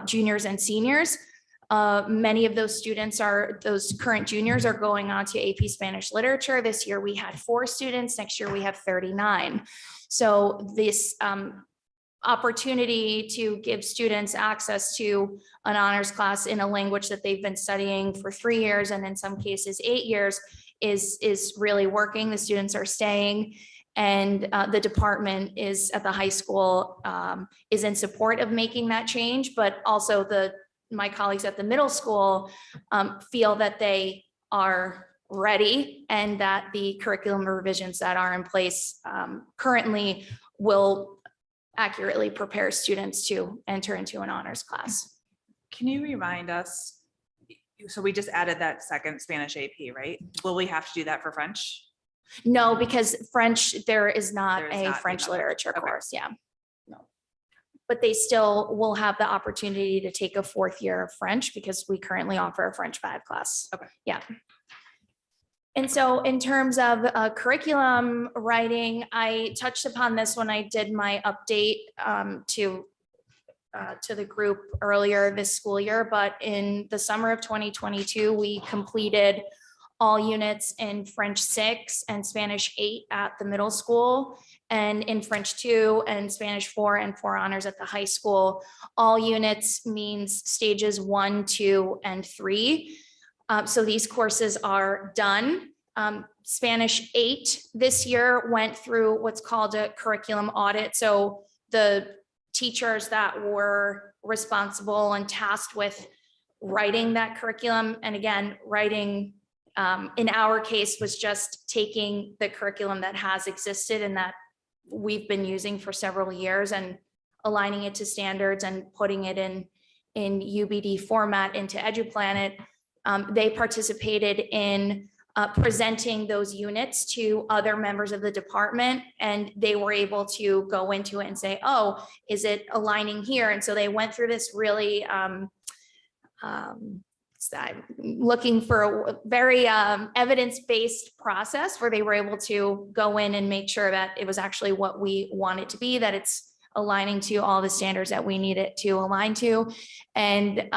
juniors and seniors. Many of those students those current juniors are going on to AP Spanish literature. This year we had 4 students, next year we have 39. So this opportunity to give students access to an honors class in a language that they've been studying for 3 years and in some cases 8 years is really working. The students are staying, and the department is at the high school is in support of making that change, but also my colleagues at the middle school feel that they are ready and that the curriculum revisions that are in place currently will accurately prepare students to enter into an honors class. Can you remind us? So we just added that second Spanish AP, right? Will we have to do that for French? No, because French, there is not There is a not French another. literature Okay. course, yeah. No. But they still will have the opportunity to take a 4th year of French because we currently offer a French 5 class. Okay. Yeah. And so in terms of curriculum writing, I touched upon this when I did my update to the group earlier this school year, but in the summer of 2022, we completed all units in French 6 and Spanish 8 at the middle school, and in French 2 and Spanish 4 and 4 honors at the high school. All units means stages 1, 2, and 3. So these courses are done. Spanish 8 this year went through what's called a curriculum audit. So the teachers that were responsible and tasked with writing that curriculum, and again, writing in our case was just taking the curriculum that has existed and that we've been using for several years and aligning it to standards and putting it in UBD format into EduPlanet. They participated in presenting those units to other members of the department, and they were able to go into it and say, oh, is it aligning here? And so they went through this really looking for a very evidence-based process where they were able to go in and make sure that it was actually what we want it to be, that it's aligning to all the standards that we need it to align to. And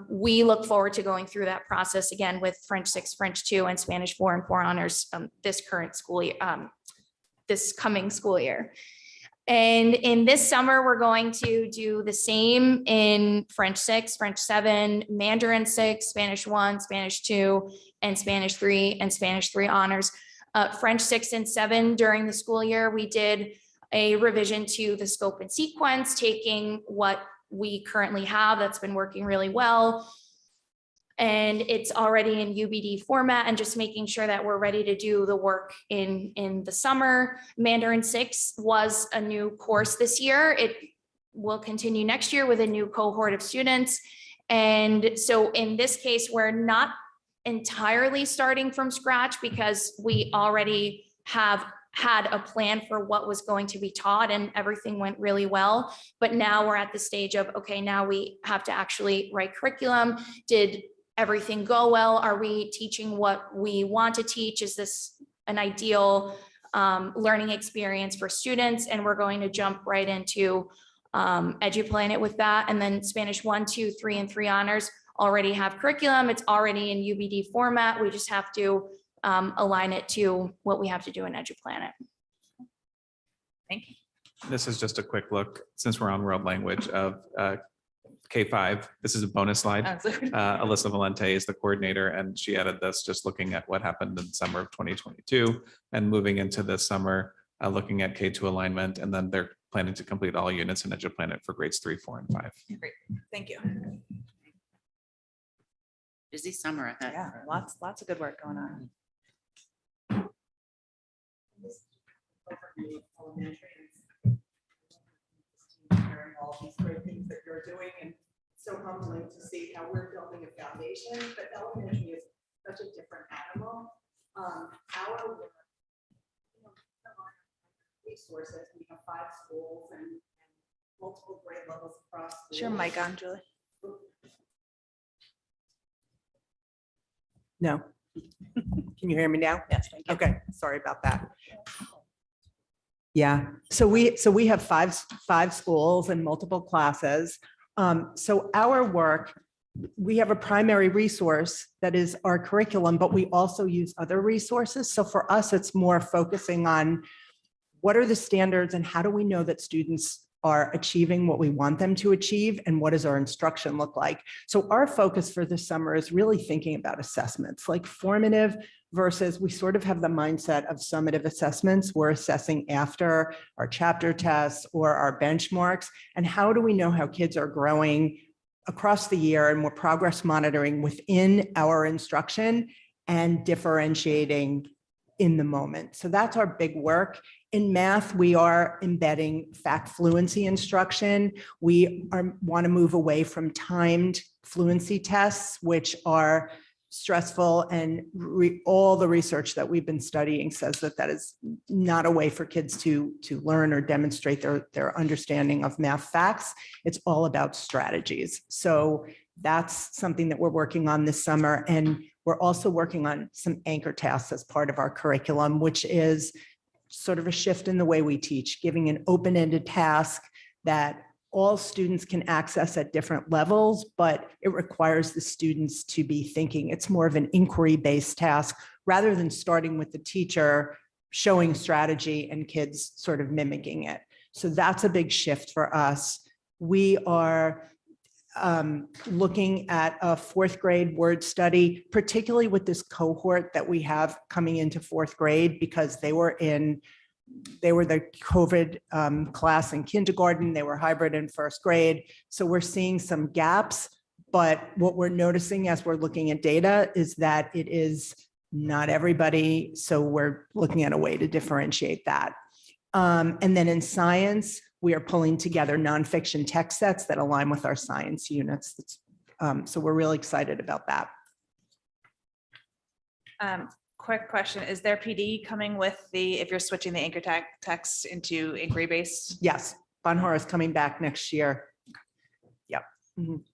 we look forward to going through that process again with French 6, French 2, and Spanish 4 and 4 honors this current school year, this coming school year. And in this summer, we're going to do the same in French 6, French 7, Mandarin 6, Spanish 1, Spanish 2, and Spanish 3, and Spanish 3 honors. French 6 and 7 during the school year, we did a revision to the scope and sequence, taking what we currently have that's been working really well, and it's already in UBD format, and just making sure that we're ready to do the work in the summer. Mandarin 6 was a new course this year. It will continue next year with a new cohort of students. And so in this case, we're not entirely starting from scratch because we already have had a plan for what was going to be taught and everything went really well. But now we're at the stage of, okay, now we have to actually write curriculum. Did everything go well? Are we teaching what we want to teach? Is this an ideal learning experience for students? And we're going to jump right into EduPlanet with that. And then Spanish 1, 2, 3, and 3 honors already have curriculum. It's already in UBD format. We just have to align it to what we have to do in EduPlanet. Thank you. This is just a quick look, since we're on world language, of K5. This is a bonus slide. Alyssa Valente is the coordinator, and she added this just looking at what happened in summer of 2022 and moving into this summer, looking at K2 alignment, and then they're planning to complete all units in EduPlanet for grades 3, 4, and 5. Great, thank you. Busy summer ahead. Yeah, lots of good work going on. Hearing all these great things that you're doing, and so humbling to see how we're building a foundation, but elementary is such a different animal. Our work resources. We have 5 schools and multiple grade levels across. Is your mic on, Julie? No. Can you hear me now? Yes, thank you. Okay, sorry about that. Yeah, so we have five schools and multiple classes. So our work, we have a primary resource that is our curriculum, but we also use other resources. So for us, it's more focusing on what are the standards and how do we know that students are achieving what we want them to achieve and what does our instruction look like? So our focus for this summer is really thinking about assessments, like formative versus we sort of have the mindset of summative assessments. We're assessing after our chapter tests or our benchmarks. And how do we know how kids are growing across the year, and we're progress monitoring within our instruction and differentiating in the moment. So that's our big work. In math, we are embedding fact fluency instruction. We want to move away from timed fluency tests, which are stressful, and all the research that we've been studying says that that is not a way for kids to learn or demonstrate their understanding of math facts. It's all about strategies. So that's something that we're working on this summer. And we're also working on some anchor tasks as part of our curriculum, which is sort of a shift in the way we teach, giving an open-ended task that all students can access at different levels, but it requires the students to be thinking. It's more of an inquiry-based task rather than starting with the teacher showing strategy and kids sort of mimicking it. So that's a big shift for us. We are looking at a 4th grade word study, particularly with this cohort that we have coming into 4th grade, because they were the COVID class in kindergarten, they were hybrid in 1st grade. So we're seeing some gaps, but what we're noticing as we're looking at data is that it is not everybody. So we're looking at a way to differentiate that. And then in science, we are pulling together nonfiction text sets that align with our science units. So we're really excited about that. Quick question, is there PD coming with if you're switching the anchor text into inquiry-based? Yes, Bonhor is coming back next year. Yep. Mhm.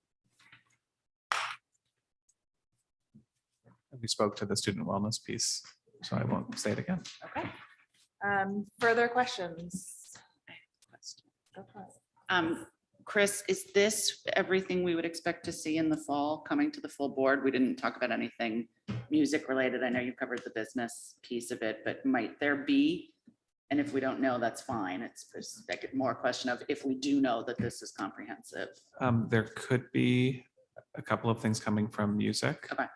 We spoke to the student wellness piece, so I won't say it again. Okay. Further questions? Go for it. Chris, is this everything we would expect to see in the fall coming to the full board? We didn't talk about anything music related. I know you covered the business piece of it, but might there be? And if we don't know, that's fine. It's like more a question of if we do know that this is comprehensive. There could be a couple of things coming from music. Okay.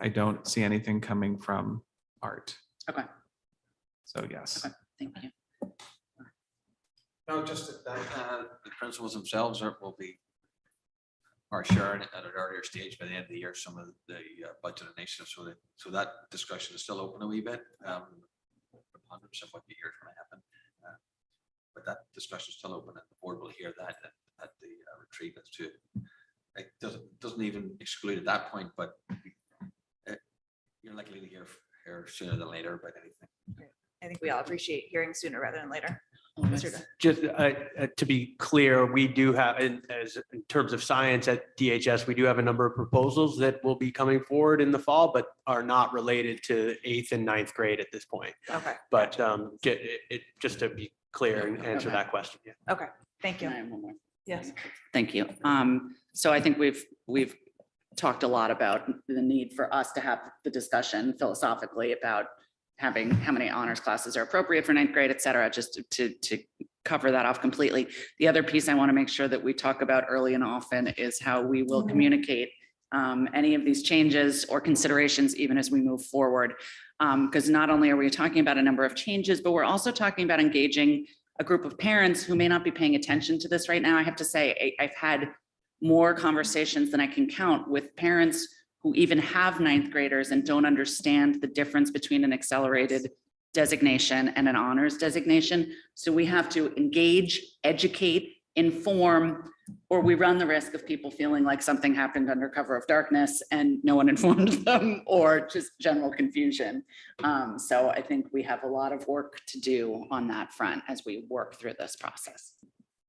I don't see anything coming from art. Okay. So yes. Okay. Thank you. No, just that the principals themselves are sharing at an earlier stage by the end of the year some of the budget initiatives. So that discussion is still open a wee bit. Preponderance of what the year is going to happen. But that discussion is still open, and the board will hear that at the retreat. As to it doesn't even exclude at that point, but you're likely to hear sooner than later about anything. I think we all appreciate hearing sooner rather than later. Just to be clear, we do have, in terms of science at DHS, we do have a number of proposals that will be coming forward in the fall, but are not related to 8th and 9th grade at this point. Okay. But just to be clear and answer that question. Yeah. Okay, thank you. Can I have one more? Yes. Thank you. So I think we've talked a lot about the need for us to have the discussion philosophically about having how many honors classes are appropriate for 9th grade, et cetera, just to cover that off completely. The other piece I want to make sure that we talk about early and often is how we will communicate any of these changes or considerations even as we move forward. Because not only are we talking about a number of changes, but we're also talking about engaging a group of parents who may not be paying attention to this right now. I have to say, I've had more conversations than I can count with parents who even have 9th graders and don't understand the difference between an accelerated designation and an honors designation. So we have to engage, educate, inform, or we run the risk of people feeling like something happened under cover of darkness and no one informed them, or just general confusion. So I think we have a lot of work to do on that front as we work through this process.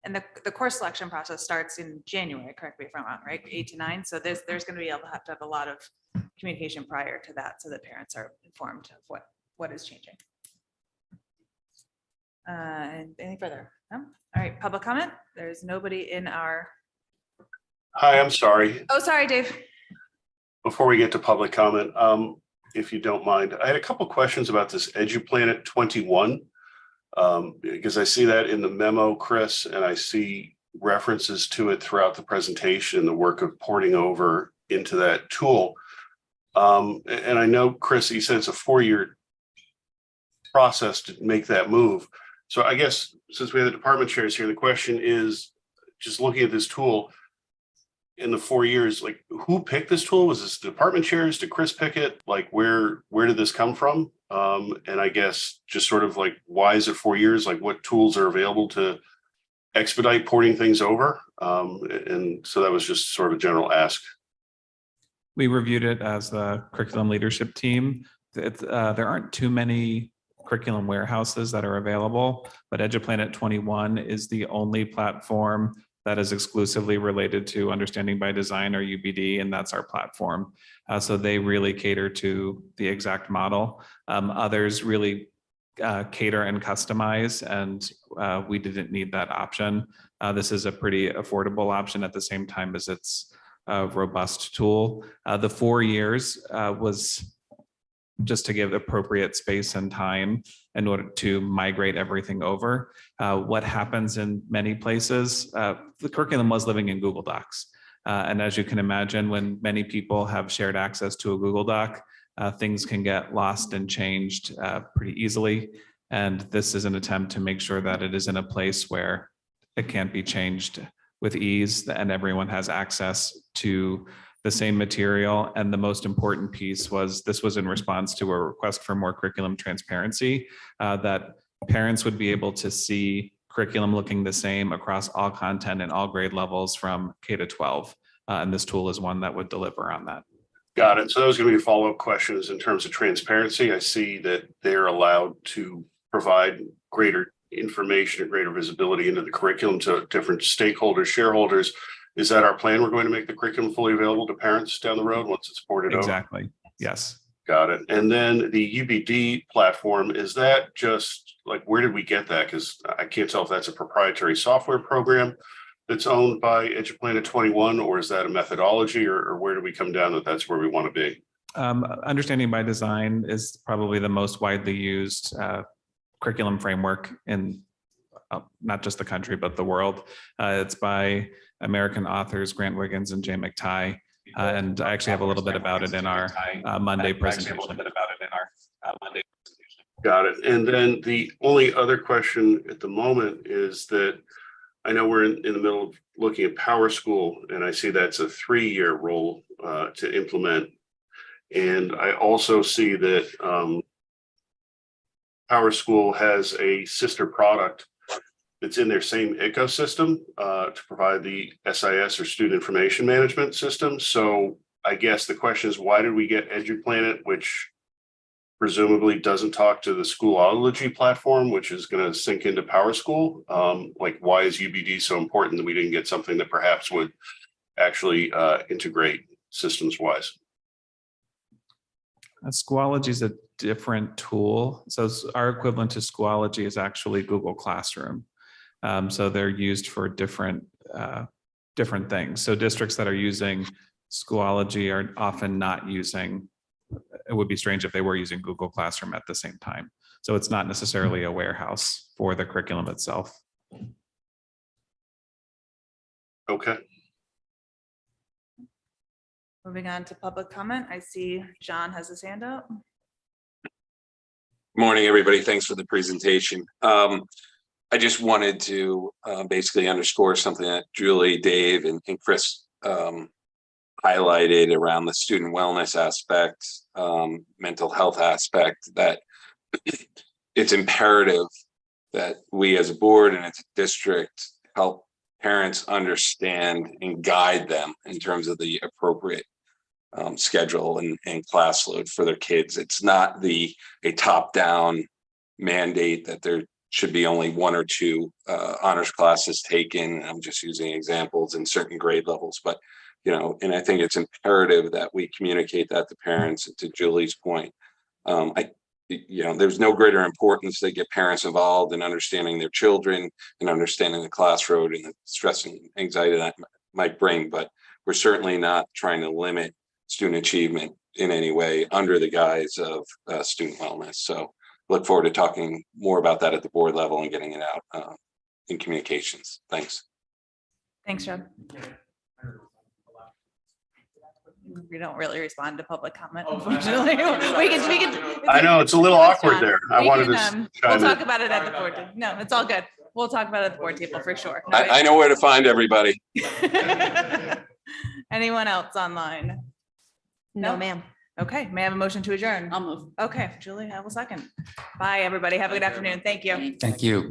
And the course selection process starts in January, correct me if I'm wrong, right? 8 to 9. So there's going to be able to have a lot of communication prior to that so that parents are informed of what is changing. And any further? No? All right, public comment. There's nobody in our. Hi, I'm sorry. Oh, sorry, Dave. Before we get to public comment, if you don't mind, I had a couple questions about this EduPlanet 21. Because I see that in the memo, Chris, and I see references to it throughout the presentation, the work of porting over into that tool. And I know, Chris, you said it's a 4-year process to make that move. So I guess since we have the department chairs here, the question is, just looking at this tool in the 4 years, like who picked this tool? Was this the department chairs? Did Chris pick it? Like where did this come from? And I guess just sort of like, why is it 4 years? Like what tools are available to expedite porting things over? And so that was just sort of a general ask. We reviewed it as the curriculum leadership team. There aren't too many curriculum warehouses that are available, but EduPlanet 21 is the only platform that is exclusively related to Understanding by Design, or UBD, and that's our platform. So they really cater to the exact model. Others really cater and customize, and we didn't need that option. This is a pretty affordable option at the same time as it's a robust tool. The 4 years was just to give appropriate space and time in order to migrate everything over. What happens in many places, the curriculum was living in Google Docs. And as you can imagine, when many people have shared access to a Google Doc, things can get lost and changed pretty easily. And this is an attempt to make sure that it is in a place where it can't be changed with ease and everyone has access to the same material. And the most important piece was this was in response to a request for more curriculum transparency, that parents would be able to see curriculum looking the same across all content and all grade levels from K to 12. And this tool is one that would deliver on that. Got it. So those are going to be follow-up questions in terms of transparency. I see that they're allowed to provide greater information and greater visibility into the curriculum to different stakeholders, shareholders. Is that our plan? We're going to make the curriculum fully available to parents down the road once it's ported over? Exactly. Yes. Got it. And then the UBD platform, is that just like, where did we get that? Because I can't tell if that's a proprietary software program that's owned by EduPlanet 21, or is that a methodology, or where do we come down that that's where we want to be? Understanding by Design is probably the most widely used curriculum framework in not just the country, but the world. It's by American authors Grant Wiggins and Jay McTighe. And I actually have a little bit about it in our Monday presentation. Got it. And then the only other question at the moment is that I know we're in the middle of looking at Power School, and I see that's a 3-year role to implement. And I also see that Power School has a sister product that's in their same ecosystem to provide the SIS, or Student Information Management System. So I guess the question is, why did we get EduPlanet, which presumably doesn't talk to the Schoolology platform, which is going to sync into Power School? Like, why is UBD so important that we didn't get something that perhaps would actually integrate systems wise? Schoology is a different tool. So our equivalent to Schoology is actually Google Classroom. So they're used for different things. So districts that are using Schoology are often not using, it would be strange if they were using Google Classroom at the same time. So it's not necessarily a warehouse for the curriculum itself. Okay. Moving on to public comment. I see John has his hand up. Morning, everybody. Thanks for the presentation. I just wanted to basically underscore something that Julie, Dave, and Chris highlighted around the student wellness aspect, mental health aspect, that it's imperative that we as a board and as a district help parents understand and guide them in terms of the appropriate schedule and class load for their kids. It's not a top-down mandate that there should be only 1 or 2 honors classes taken. I'm just using examples in certain grade levels, but and I think it's imperative that we communicate that to parents. And to Julie's point, there's no greater importance that get parents involved in understanding their children and understanding the class load and the stress and anxiety that might bring. But we're certainly not trying to limit student achievement in any way under the guise of student wellness. So look forward to talking more about that at the board level and getting it out in communications. Thanks. Thanks, John. We don't really respond to public comment, unfortunately. We can. I know, it's a little awkward there. I We wanted can, to We'll chime talk in. about it at the board. No, it's all good. We'll talk about it at the board table for sure. I know where to find everybody. Anyone else online? No, No. ma'am. Okay, may I have a motion to adjourn? I'll move. Okay, Julie, I will second. Bye, everybody. Have a good afternoon. Thank you. Thank you.